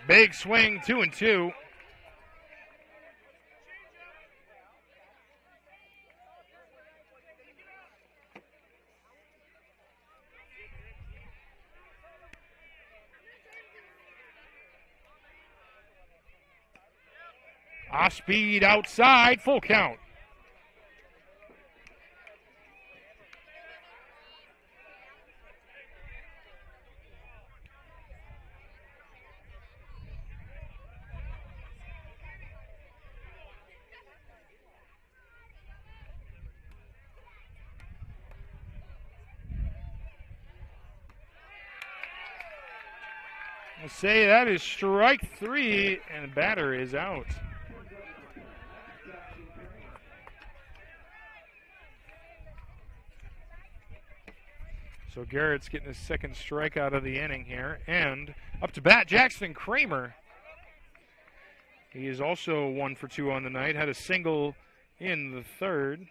Speaker 2: Big swing, 2-2. Off speed outside, full count. We'll say that is strike 3, and the batter is out. So Garrett's getting his second strikeout of the inning here. And up to bat, Jackson Kramer. He is also 1 for 2 on the night. Had a single in the third.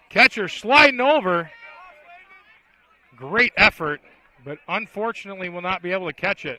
Speaker 2: Catcher sliding over. Great effort, but unfortunately will not be able to catch it.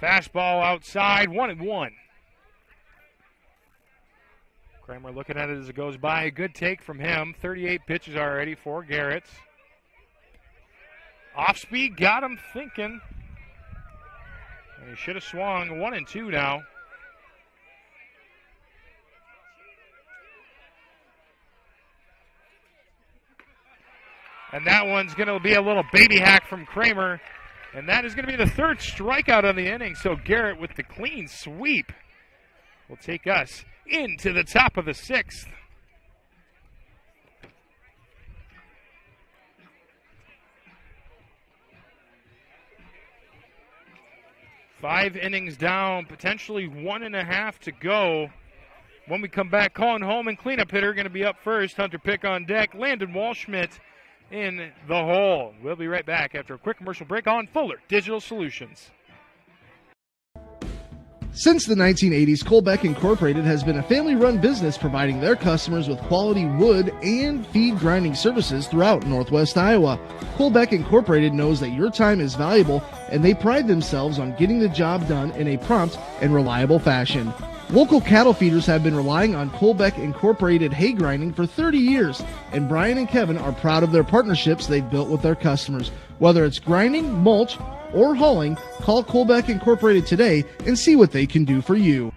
Speaker 2: Fastball outside, 1-1. Kramer looking at it as it goes by. A good take from him. 38 pitches already for Garrett. Off speed, got him thinking. And he should have swung. 1-2 now. And that one's going to be a little baby hack from Kramer. And that is going to be the third strikeout of the inning. So Garrett with the clean sweep will take us into the top of the 6th. Five innings down, potentially 1.5 to go. When we come back, calling home and cleanup hitter going to be up first. Hunter Pick on deck. Landon Walschmidt in the hole. We'll be right back after a quick commercial break on Fuller Digital Solutions.
Speaker 11: Since the 1980s, Colbeck Incorporated has been a family-run business providing their customers with quality wood and feed grinding services throughout Northwest Iowa. Colbeck Incorporated knows that your time is valuable, and they pride themselves on getting the job done in a prompt and reliable fashion. Local cattle feeders have been relying on Colbeck Incorporated hay grinding for 30 years, and Brian and Kevin are proud of their partnerships they've built with their customers. Whether it's grinding, mulch, or hauling, call Colbeck Incorporated today and see what they can do for you.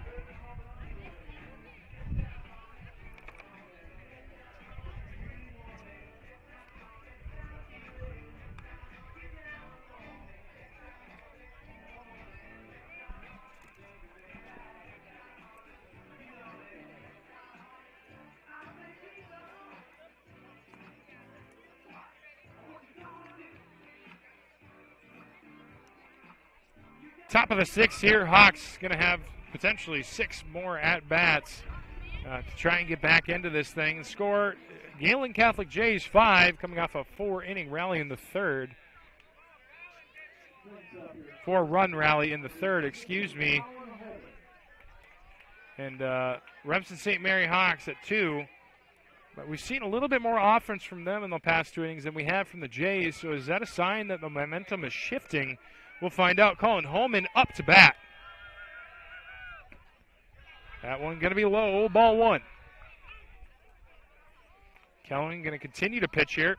Speaker 2: Top of the 6th here. Hawks going to have potentially 6 more at-bats to try and get back into this thing. Score, Gehlen Catholic Jays 5, coming off a 4-inning rally in the third. 4-run rally in the third, excuse me. And Remsen St. Mary Hawks at 2. But we've seen a little bit more offense from them in the past 2 innings than we have from the Jays. So is that a sign that the momentum is shifting We'll find out. Colin Holman up to bat. That one going to be low. Ball one. Kellen going to continue to pitch here.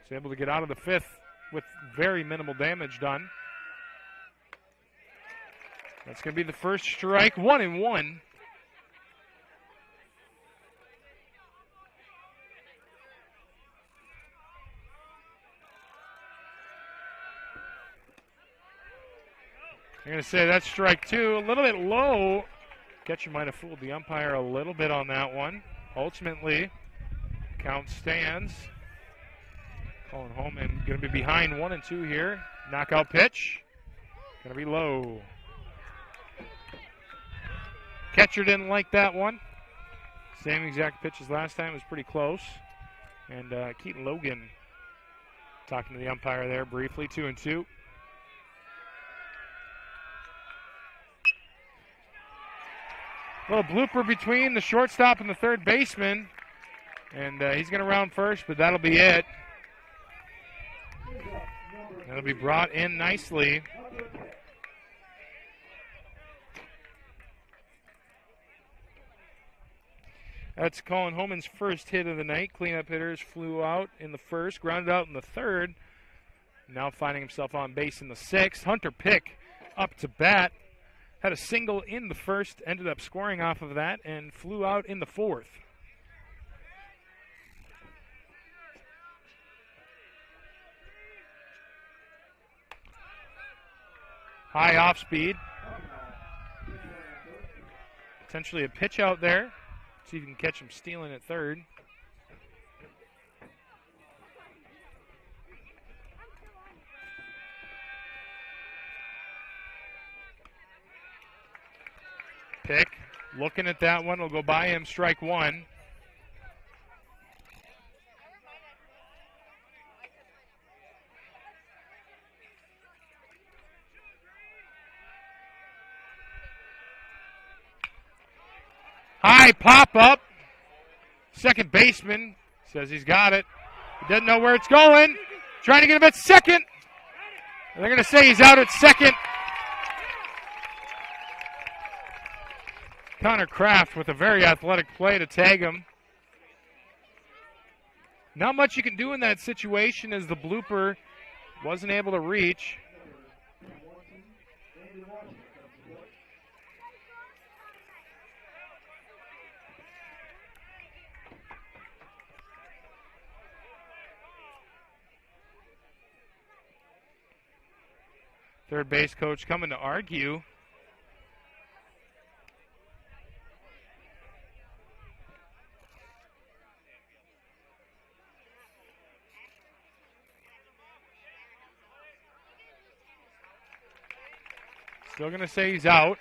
Speaker 2: He's able to get out of the fifth with very minimal damage done. That's going to be the first strike. 1-1. I'm going to say that's strike two. A little bit low. Catcher might have fooled the umpire a little bit on that one. Ultimately, count stands. Colin Holman going to be behind 1-2 here. Knockout pitch. Going to be low. Catcher didn't like that one. Same exact pitch as last time. It was pretty close. And Keaton Logan talking to the umpire there briefly. 2-2. Little blooper between the shortstop and the third baseman. And he's going to round first, but that'll be it. That'll be brought in nicely. That's Colin Holman's first hit of the night. Cleanup hitters flew out in the first, grounded out in the third. Now finding himself on base in the sixth. Hunter Pick up to bat. Had a single in the first, ended up scoring off of that, and flew out in the fourth. High off speed. Potentially a pitch out there. See if you can catch him stealing at third. Pick, looking at that one, will go by him, strike one. High pop up. Second baseman says he's got it. He doesn't know where it's going. Trying to get him at second. And they're going to say he's out at second. Connor Kraft with a very athletic play to tag him. Not much you can do in that situation as the blooper wasn't able to reach. Third base coach coming to argue. Still going to say he's out.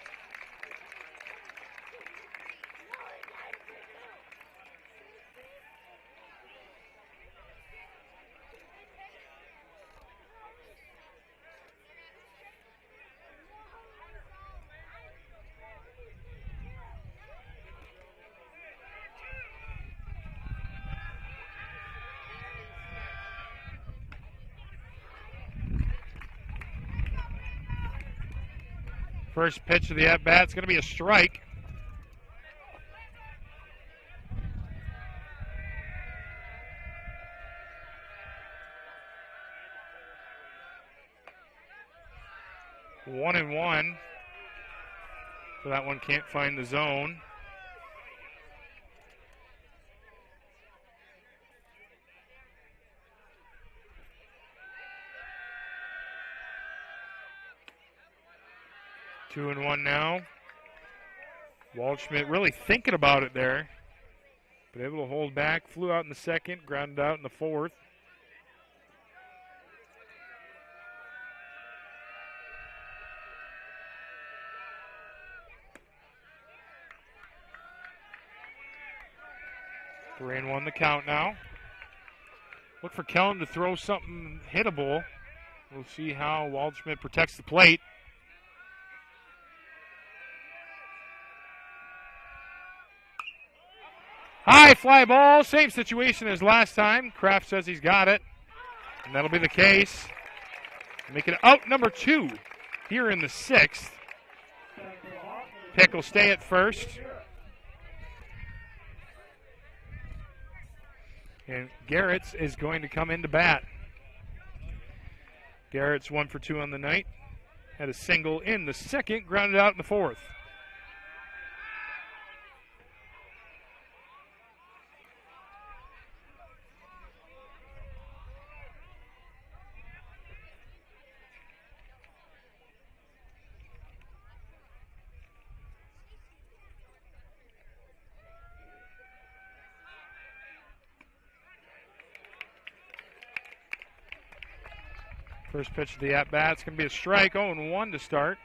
Speaker 2: First pitch of the at-bat is going to be a strike. One and one. So that one can't find the zone. Two and one now. Waldschmidt really thinking about it there, but able to hold back. Flew out in the second, grounded out in the fourth. 3-1 the count now. Look for Kellen to throw something hittable. We'll see how Waldschmidt protects the plate. High fly ball, same situation as last time. Kraft says he's got it, and that'll be the case. make it out number 2 here in the 6th. Pick will stay at first. And Garrett's is going to come into bat. Garrett's 1 for 2 on the night. Had a single in the 2nd, grounded out in the 4th. First pitch of the at-bat, it's going to be a strike, 0-1 to start.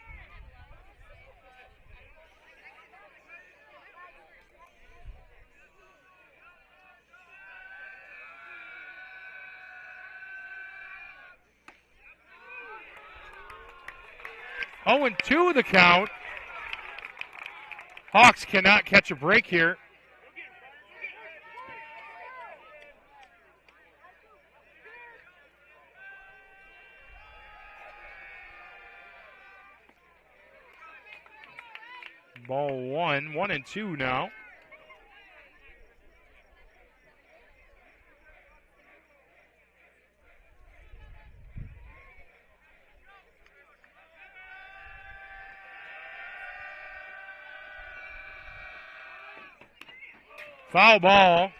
Speaker 2: Oh, and 2 the count. Hawks cannot catch a break here. Ball 1, 1-2 now. Foul ball.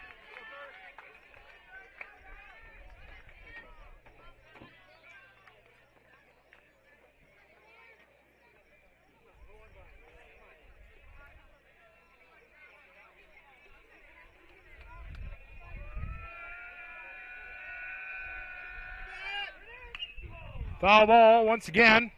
Speaker 2: Foul ball once again.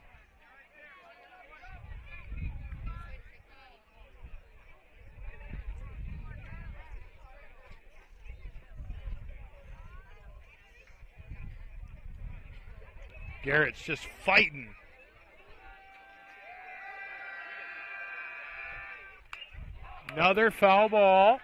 Speaker 2: Garrett's just fighting. Another foul ball.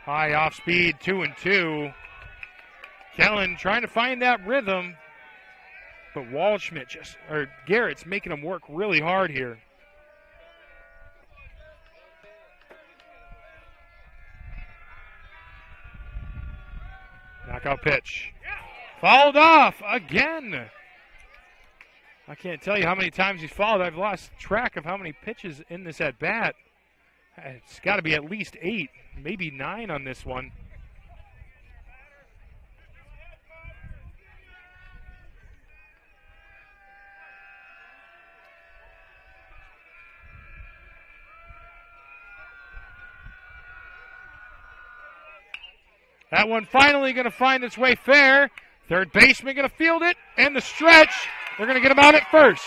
Speaker 2: High off speed, 2-2. Gehlen trying to find that rhythm, but Garrett's making him work really hard here. Knockout pitch. Fouled off again. I can't tell you how many times he's fouled. I've lost track of how many pitches in this at bat. It's got to be at least 8, maybe 9 on this one. That one finally going to find its way fair. Third baseman going to field it, and the stretch. They're going to get him out at first.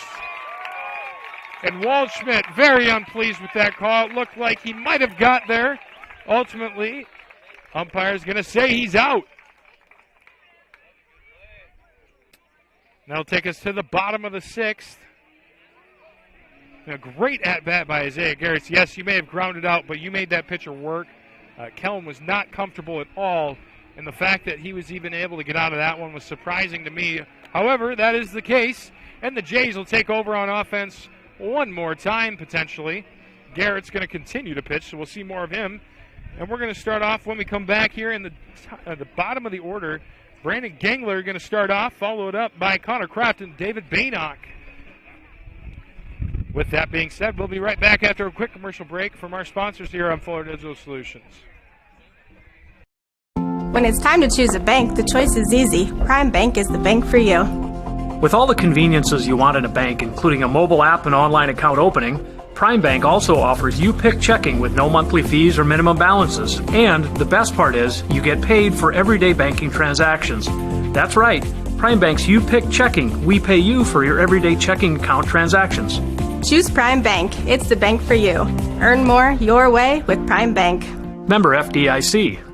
Speaker 2: And Waldschmidt very unpleased with that call. It looked like he might have got there. Ultimately, umpire's going to say he's out. That'll take us to the bottom of the 6th. A great at-bat by Isaiah Garrett. Yes, you may have grounded out, but you made that pitcher work. Kellen was not comfortable at all, and the fact that he was even able to get out of that one was surprising to me. However, that is the case, and the Jays will take over on offense one more time, potentially. Garrett's going to continue to pitch, so we'll see more of him. And we're going to start off when we come back here in the bottom of the order. Brandon Gangler going to start off, followed up by Connor Kraft and David Baynock. With that being said, we'll be right back after a quick commercial break from our sponsors here on Fuller Digital Solutions.
Speaker 12: When it's time to choose a bank, the choice is easy. Prime Bank is the bank for you.
Speaker 13: With all the conveniences you want in a bank, including a mobile app and online account opening, Prime Bank also offers You Pick checking with no monthly fees or minimum balances. And the best part is, you get paid for everyday banking transactions. That's right, Prime Bank's You Pick checking. We pay you for your everyday checking account transactions.
Speaker 12: Choose Prime Bank. It's the bank for you. Earn more your way with Prime Bank.
Speaker 13: Member FDIC.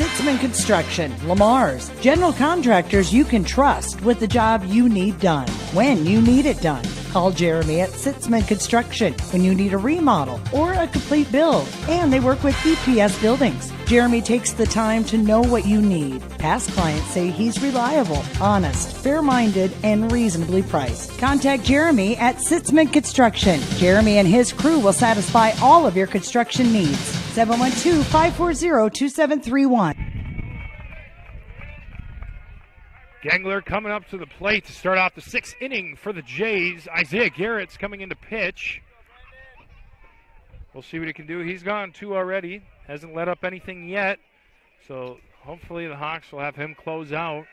Speaker 14: Sitzman Construction, Lamar's, general contractors you can trust with the job you need done, when you need it done. Call Jeremy at Sitzman Construction when you need a remodel or a complete build. And they work with EPS buildings. Jeremy takes the time to know what you need. Past clients say he's reliable, honest, fair-minded, and reasonably priced. Contact Jeremy at Sitzman Construction. Jeremy and his crew will satisfy all of your construction needs. 712-540-2731.
Speaker 2: Gengler coming up to the plate to start off the sixth inning for the Jays. Isaiah Garrett's coming in to pitch. We'll see what he can do. He's gone 2 already. Hasn't let up anything yet. So hopefully the Hawks will have him close out.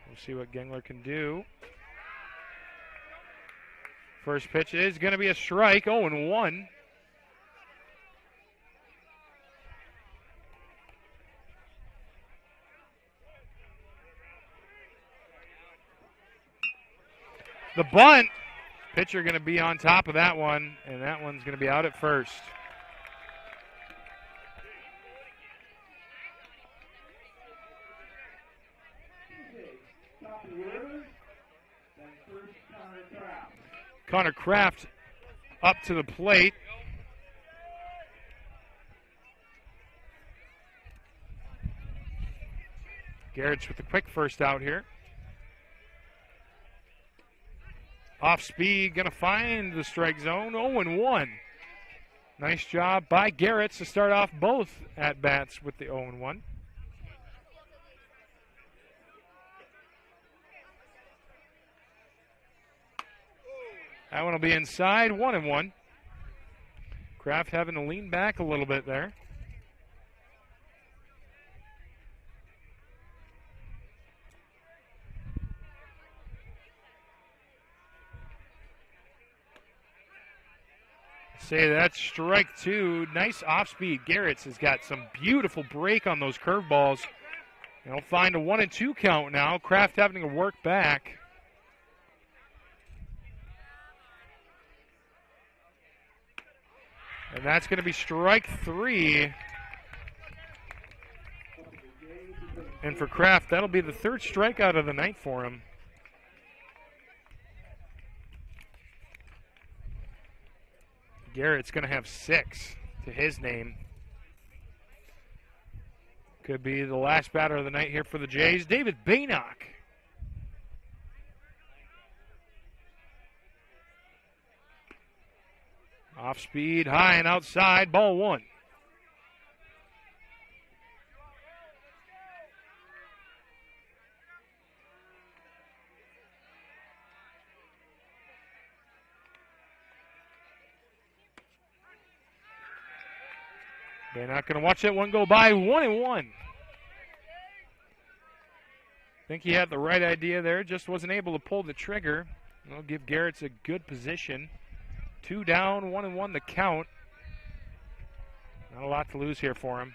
Speaker 2: We'll see what Gengler can do. First pitch is going to be a strike, 0-1. The bunt, pitcher going to be on top of that one, and that one's going to be out at first. Connor Kraft up to the plate. Garrett's with a quick first out here. Off speed, going to find the strike zone, 0-1. Nice job by Garrett to start off both at-bats with the 0-1. That one will be inside, 1-1. Kraft having to lean back a little bit there. Say that's strike 2. Nice off-speed. Garrett's has got some beautiful break on those curveballs. And he'll find a 1-2 count now. Kraft having to work back. And that's going to be strike 3. And for Kraft, that'll be the third strikeout of the night for him. Garrett's going to have 6 to his name. Could be the last batter of the night here for the Jays, David Baynock. Off speed, high and outside, ball 1. They're not going to watch that one go by, 1-1. I think he had the right idea there, just wasn't able to pull the trigger. That'll give Garrett's a good position. 2 down, 1-1 the count. Not a lot to lose here for him.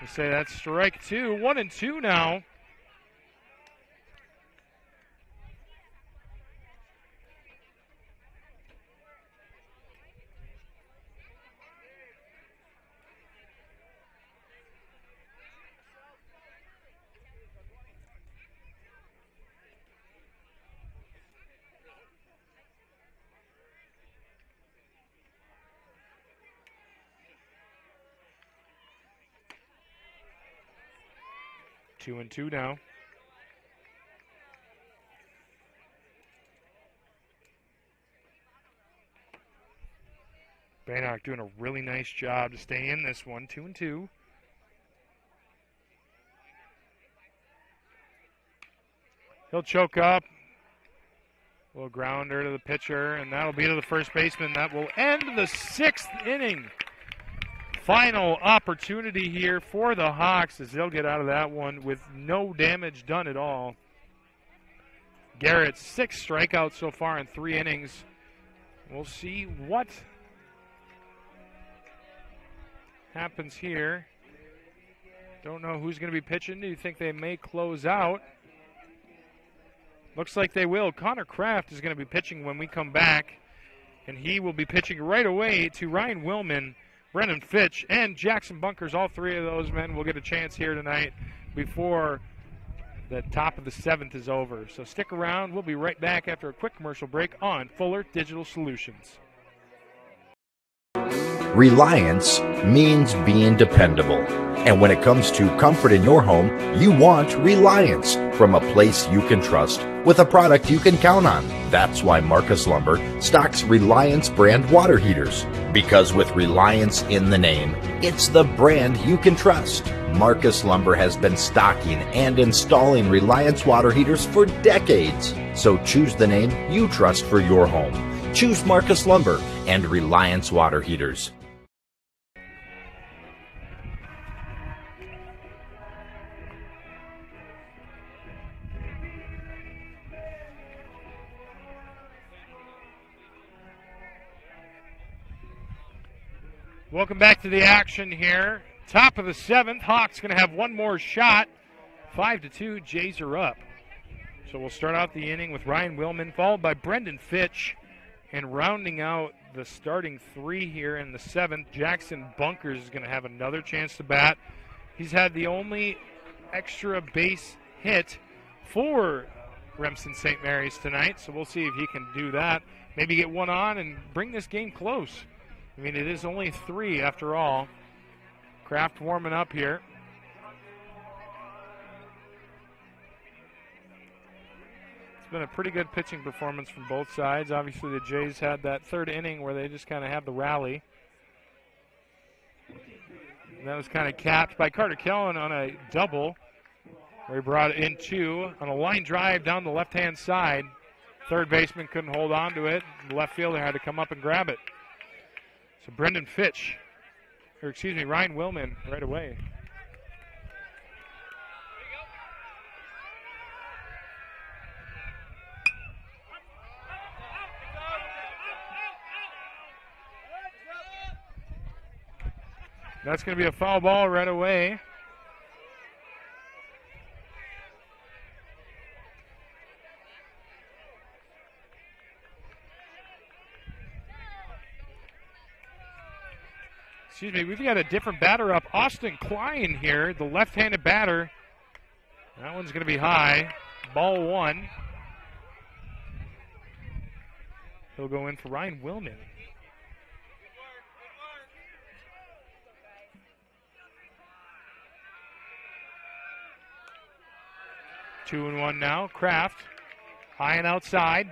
Speaker 2: We'll say that's strike 2, 1-2 now. Two and two now. Baynock doing a really nice job to stay in this one, 2-2. He'll choke up. A little grounder to the pitcher, and that'll be to the first baseman. That will end the 6th inning. Final opportunity here for the Hawks as they'll get out of that one with no damage done at all. Garrett's 6 strikeouts so far in 3 innings. We'll see what happens here. Don't know who's going to be pitching. Do you think they may close out? Looks like they will. Connor Kraft is going to be pitching when we come back. And he will be pitching right away to Ryan Willman, Brendan Fitch, and Jackson Bunkers. All three of those men will get a chance here tonight before the top of the 7th is over. So stick around. We'll be right back after a quick commercial break on Fuller Digital Solutions.
Speaker 15: Reliance means being dependable. And when it comes to comfort in your home, you want Reliance from a place you can trust with a product you can count on. That's why Marcus Lumber stocks Reliance brand water heaters. Because with Reliance in the name, it's the brand you can trust. Marcus Lumber has been stocking and installing Reliance water heaters for decades. So choose the name you trust for your home. Choose Marcus Lumber and Reliance water heaters.
Speaker 2: Welcome back to the action here. Top of the 7th. Hawks going to have one more shot. 5-2. Jays are up. So we'll start out the inning with Ryan Willman, followed by Brendan Fitch. And rounding out the starting 3 here in the 7th, Jackson Bunkers is going to have another chance to bat. He's had the only extra base hit for Remsen St. Mary's tonight. So we'll see if he can do that. Maybe get one on and bring this game close. I mean, it is only 3 after all. Kraft warming up here. It's been a pretty good pitching performance from both sides. Obviously, the Jays had that 3rd inning where they just kind of had the rally. And that was kind of capped by Carter Kellen on a double, where he brought it in 2 on a line drive down the left-hand side. Third baseman couldn't hold on to it. The left fielder had to come up and grab it. So Brendan Fitch, or excuse me, Ryan Willman right away. That's going to be a foul ball right away. Excuse me, we've got a different batter up. Austin Klein here, the left-handed batter. That one's going to be high. Ball 1. He'll go in for Ryan Willman. Two and one now. Kraft high and outside.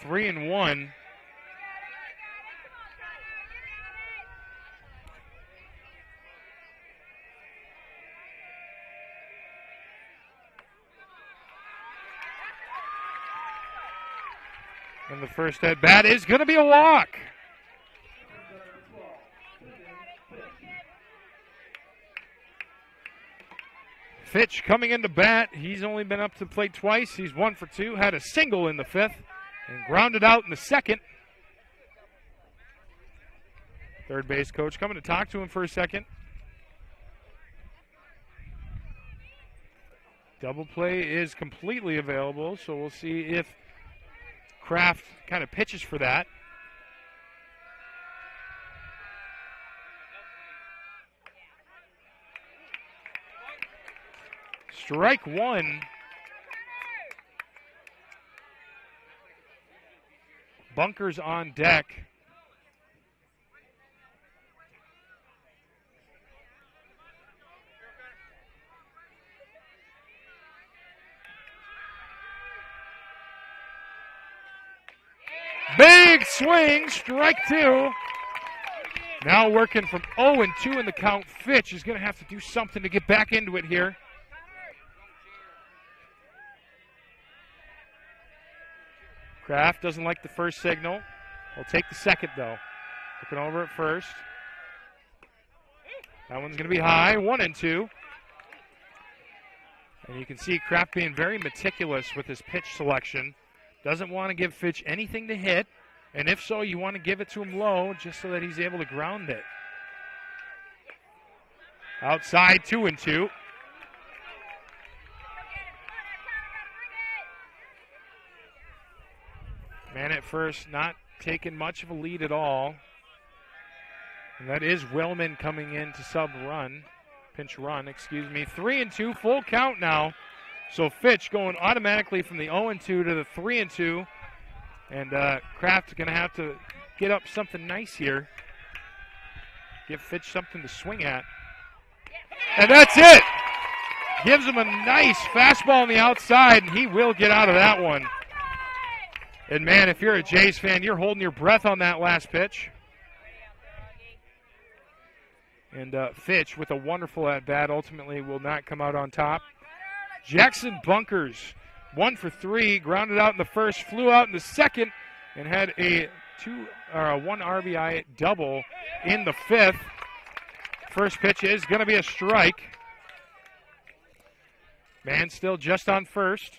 Speaker 2: Three and one. And the first at bat is going to be a walk. Fitch coming into bat. He's only been up to the plate twice. He's 1 for 2. Had a single in the 5th and grounded out in the 2nd. Third base coach coming to talk to him for a second. Double play is completely available, so we'll see if Kraft kind of pitches for that. Strike 1. Bunkers on deck. Big swing, strike 2. Now working from 0-2 in the count. Fitch is going to have to do something to get back into it here. Kraft doesn't like the first signal. We'll take the second, though. Looking over at first. That one's going to be high, 1-2. And you can see Kraft being very meticulous with his pitch selection. Doesn't want to give Fitch anything to hit. And if so, you want to give it to him low just so that he's able to ground it. Outside, 2-2. Man at first, not taking much of a lead at all. And that is Wellman coming in to pinch run, 3-2, full count now. So Fitch going automatically from the 0-2 to the 3-2. And Kraft is going to have to get up something nice here. Give Fitch something to swing at. And that's it. Gives him a nice fastball on the outside, and he will get out of that one. And, man, if you're a Jays fan, you're holding your breath on that last pitch. And Fitch, with a wonderful at-bat, ultimately will not come out on top. Jackson Bunkers, 1 for 3, grounded out in the first, flew out in the second, and had a 1 RBI double in the fifth. First pitch is going to be a strike. Man still just on first.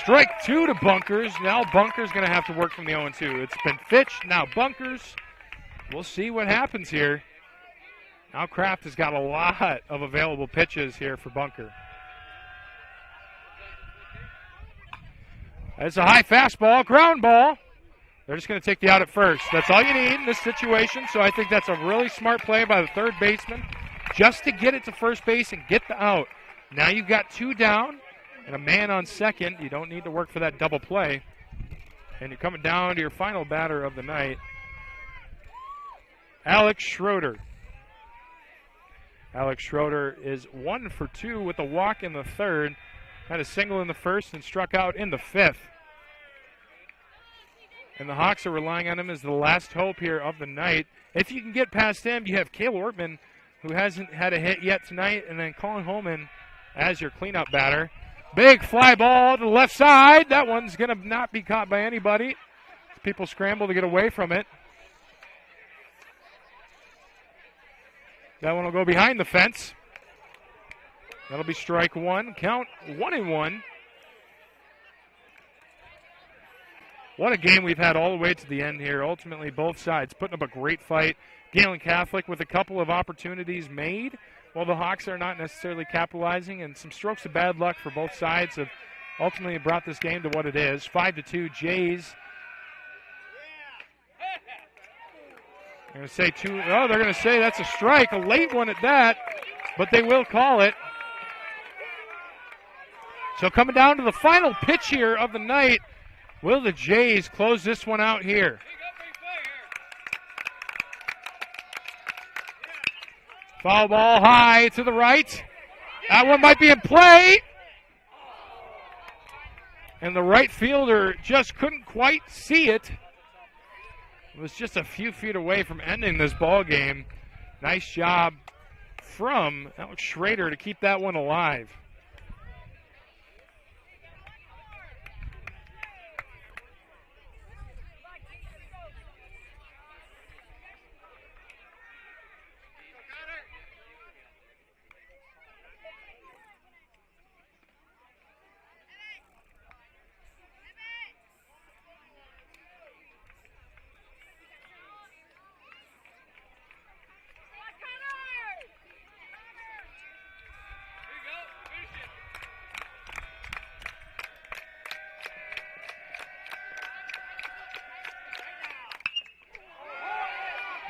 Speaker 2: Strike 2 to Bunkers. Now Bunkers going to have to work from the 0-2. It's been Fitch, now Bunkers. We'll see what happens here. Now Kraft has got a lot of available pitches here for Bunker. It's a high fastball, ground ball. They're just going to take the out at first. That's all you need in this situation, so I think that's a really smart play by the third baseman just to get it to first base and get the out. Now you've got 2 down and a man on second. You don't need to work for that double play. And you're coming down to your final batter of the night, Alex Schroeder. Alex Schroeder is 1 for 2 with a walk in the third. Had a single in the first and struck out in the fifth. And the Hawks are relying on him as the last hope here of the night. If you can get past him, you have Cale Ortman, who hasn't had a hit yet tonight, and then Colin Holman as your cleanup batter. Big fly ball to the left side. That one's going to not be caught by anybody. People scramble to get away from it. That one will go behind the fence. That'll be strike 1. Count 1-1. What a game we've had all the way to the end here. Ultimately, both sides putting up a great fight. Gehlen Catholic with a couple of opportunities made, while the Hawks are not necessarily capitalizing, and some strokes of bad luck for both sides have ultimately brought this game to what it is. 5-2 Jays. They're going to say they're going to say that's a strike, a late one at that, but they will call it. So coming down to the final pitch here of the night, will the Jays close this one out here? Foul ball high to the right. That one might be in play. And the right fielder just couldn't quite see it. It was just a few feet away from ending this ball game. Nice job from Alex Schrader to keep that one alive.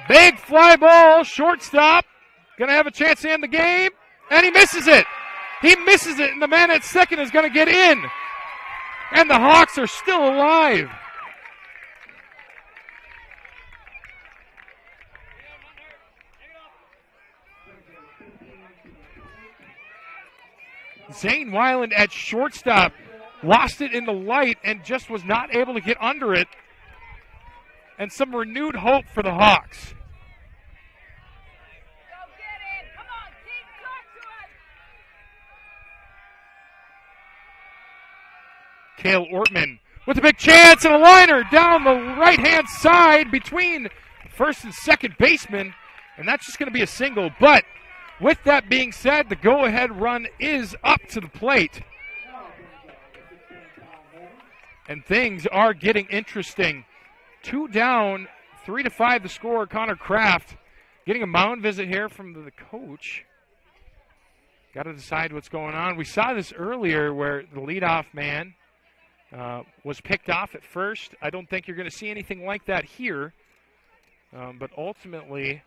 Speaker 2: Big fly ball, shortstop. Going to have a chance to end the game. And he misses it. He misses it, and the man at second is going to get in. And the Hawks are still alive. Zane Weiland at shortstop lost it in the light and just was not able to get under it. And some renewed hope for the Hawks. Cale Ortman with a big chance and a liner down the right-hand side between first and second baseman. And that's just going to be a single. But with that being said, the go-ahead run is up to the plate. And things are getting interesting. 2 down, 3-5 the score. Connor Kraft getting a mound visit here from the coach. Got to decide what's going on. We saw this earlier where the leadoff man was picked off at first. I don't think you're going to see anything like that here. But ultimately,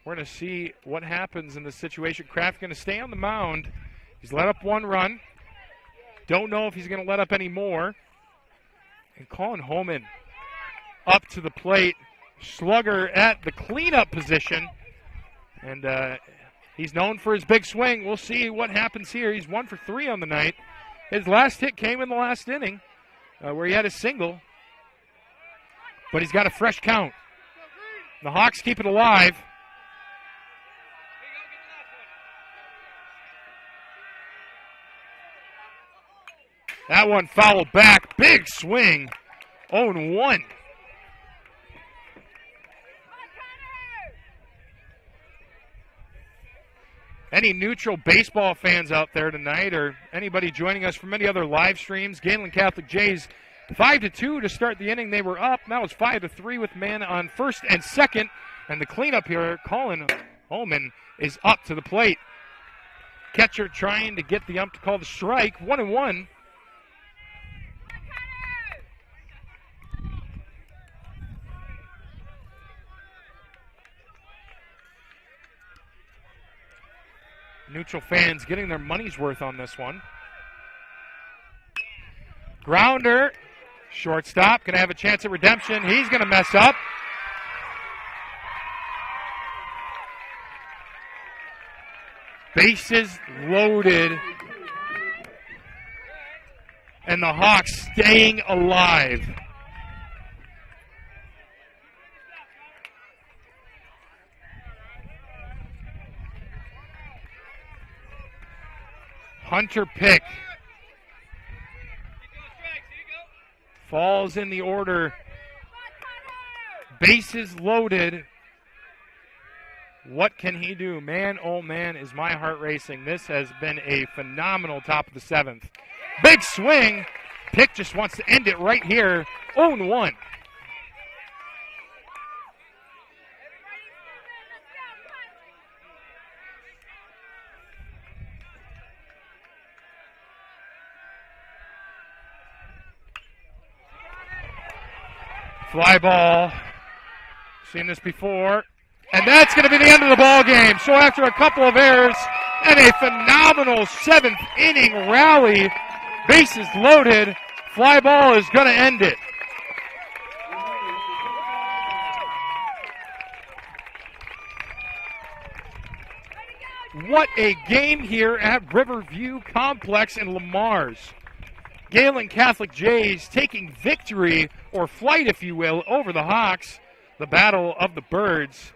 Speaker 2: we're going to see what happens in this situation. Kraft going to stay on the mound. He's let up 1 run. Don't know if he's going to let up any more. And Colin Holman up to the plate. Slugger at the cleanup position. And he's known for his big swing. We'll see what happens here. He's 1 for 3 on the night. His last hit came in the last inning where he had a single. But he's got a fresh count. The Hawks keep it alive. That one fouled back. Big swing. 0-1. Any neutral baseball fans out there tonight, or anybody joining us from any other live streams? Gehlen Catholic Jays 5-2 to start the inning. They were up. Now it's 5-3 with man on first and second. And the cleanup here, Colin Holman, is up to the plate. Catcher trying to get the ump to call the strike. 1-1. Neutral fans getting their money's worth on this one. Grounder. Shortstop. Going to have a chance at redemption. He's going to mess up. Bases loaded. And the Hawks staying alive. Hunter Pick falls in the order. Bases loaded. What can he do? Man, oh man, is my heart racing. This has been a phenomenal top of the 7th. Big swing. Pick just wants to end it right here. 0-1. Fly ball. Seen this before. And that's going to be the end of the ball game. So after a couple of errors and a phenomenal 7th inning rally, bases loaded, fly ball is going to end it. What a game here at Riverview Complex in Lamar's. Gehlen Catholic Jays taking victory, or flight if you will, over the Hawks. The battle of the birds.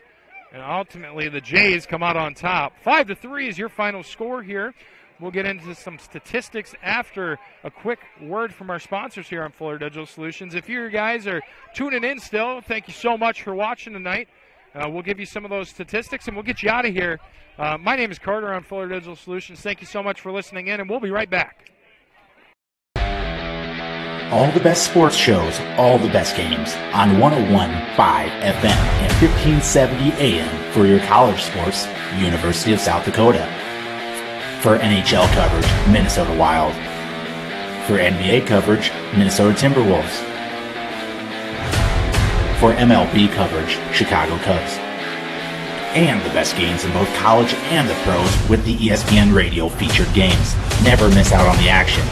Speaker 2: And ultimately the Jays come out on top. 5-3 is your final score here. We'll get into some statistics after a quick word from our sponsors here on Fuller Digital Solutions. If you guys are tuning in still, thank you so much for watching tonight. We'll give you some of those statistics and we'll get you out of here. My name is Carter on Fuller Digital Solutions. Thank you so much for listening in, and we'll be right back.
Speaker 3: All the best sports shows, all the best games on 101.5 FM and 1570 AM for your college sports, University of South Dakota. For NHL coverage, Minnesota Wild. For NBA coverage, Minnesota Timberwolves. For MLB coverage, Chicago Cubs. And the best games in both college and the pros with the ESPN Radio featured games. Never miss out on the action.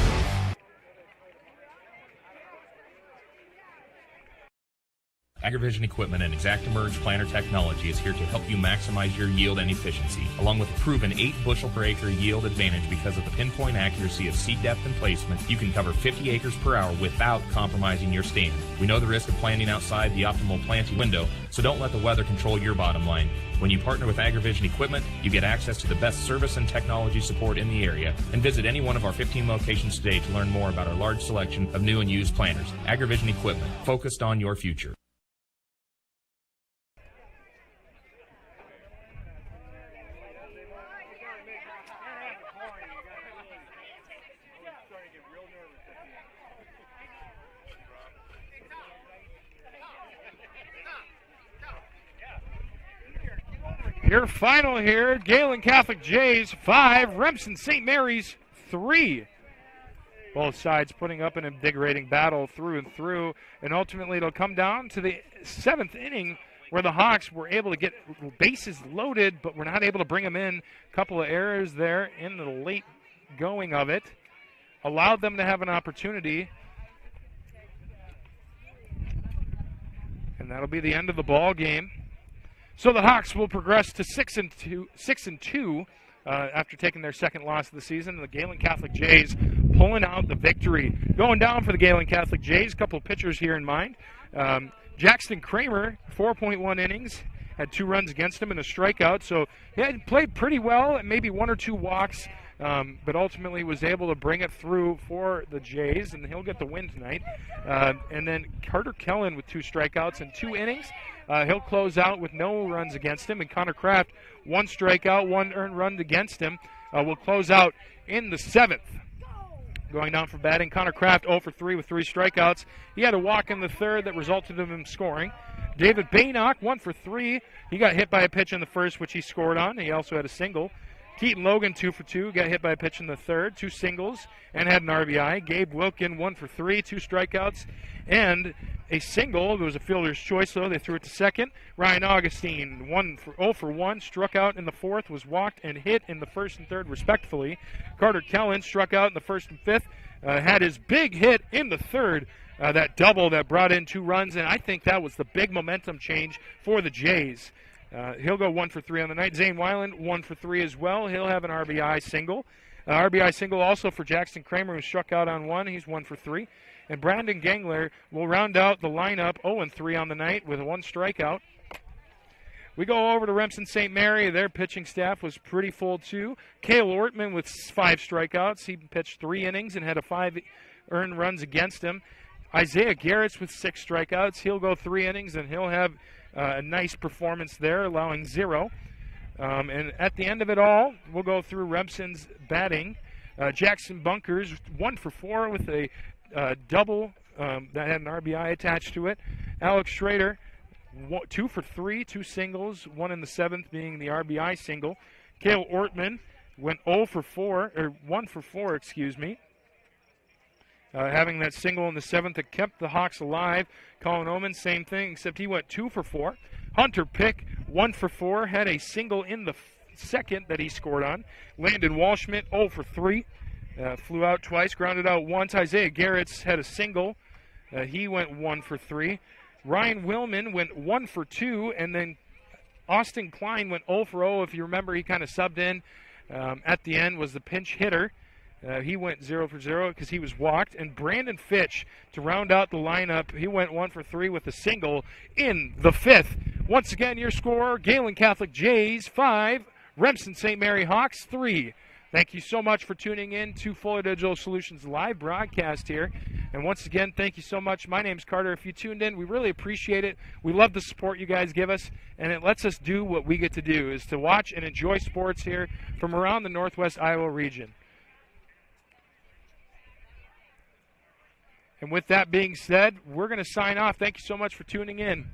Speaker 5: AgriVision Equipment and ExactEmerge planter technology is here to help you maximize your yield and efficiency, along with a proven 8 bushel per acre yield advantage because of the pinpoint accuracy of seed depth and placement. You can cover 50 acres per hour without compromising your stand. We know the risk of planting outside the optimal planting window, so don't let the weather control your bottom line. When you partner with AgriVision Equipment, you get access to the best service and technology support in the area. And visit any one of our 15 locations today to learn more about our large selection of new and used planters. AgriVision Equipment, focused on your future.
Speaker 2: Your final here, Gehlen Catholic Jays 5, Remsen St. Mary's 3. Both sides putting up an invigorating battle through and through, and ultimately it'll come down to the 7th inning where the Hawks were able to get bases loaded, but were not able to bring them in. A couple of errors there in the late going of it allowed them to have an opportunity, and that'll be the end of the ball game. So the Hawks will progress to 6-2 after taking their second loss of the season. The Gehlen Catholic Jays pulling out the victory. Going down for the Gehlen Catholic Jays, a couple of pitchers here in mind. Jackson Kramer, 4.1 innings, had 2 runs against him and a strikeout. So he had played pretty well, maybe 1 or 2 walks, but ultimately was able to bring it through for the Jays, and he'll get the win tonight. And then Carter Kellen with 2 strikeouts in 2 innings. He'll close out with no runs against him. And Connor Kraft, 1 strikeout, 1 earned run against him. Will close out in the 7th. Going down for batting, Connor Kraft 0 for 3 with 3 strikeouts. He had a walk in the 3rd that resulted in him scoring. David Baynock, 1 for 3. He got hit by a pitch in the 1st, which he scored on. He also had a single. Keaton Logan, 2 for 2, got hit by a pitch in the 3rd, 2 singles, and had an RBI. Gabe Wilkin, 1 for 3, 2 strikeouts, and a single. It was a fielder's choice, though. They threw it to second. Ryan Augustine, 0 for 1, struck out in the 4th, was walked and hit in the 1st and 3rd, respectively. Carter Kellen struck out in the 1st and 5th, had his big hit in the 3rd, that double that brought in 2 runs, and I think that was the big momentum change for the Jays. He'll go 1 for 3 on the night. Zane Weiland, 1 for 3 as well. He'll have an RBI single. RBI single also for Jackson Kramer, who struck out on 1. He's 1 for 3. And Brandon Gangler will round out the lineup 0-3 on the night with 1 strikeout. We go over to Remsen St. Mary. Their pitching staff was pretty full, too. Cale Ortman with 5 strikeouts. He pitched 3 innings and had 5 earned runs against him. Isaiah Garrett's with 6 strikeouts. He'll go 3 innings, and he'll have a nice performance there, allowing 0. And at the end of it all, we'll go through Remsen's batting. Jackson Bunkers, 1 for 4 with a double that had an RBI attached to it. Alex Schrader, 2 for 3, 2 singles, 1 in the 7th being the RBI single. Cale Ortman went 1 for 4, excuse me. Having that single in the 7th that kept the Hawks alive. Colin Oman, same thing, except he went 2 for 4. Hunter Pick, 1 for 4, had a single in the 2nd that he scored on. Landon Walschmidt, 0 for 3, flew out twice, grounded out once. Isaiah Garrett's had a single. He went 1 for 3. Ryan Willman went 1 for 2, and then Austin Klein went 0 for 0. If you remember, he kind of subbed in at the end, was the pinch hitter. He went 0 for 0 because he was walked. And Brandon Fitch, to round out the lineup, he went 1 for 3 with a single in the 5th. Once again, your score, Gehlen Catholic Jays 5, Remsen St. Mary Hawks 3. Thank you so much for tuning in to Fuller Digital Solutions live broadcast here. And once again, thank you so much. My name's Carter. If you tuned in, we really appreciate it. We love the support you guys give us, and it lets us do what we get to do, is to watch and enjoy sports here from around the Northwest Iowa region. And with that being said, we're going to sign off. Thank you so much for tuning in.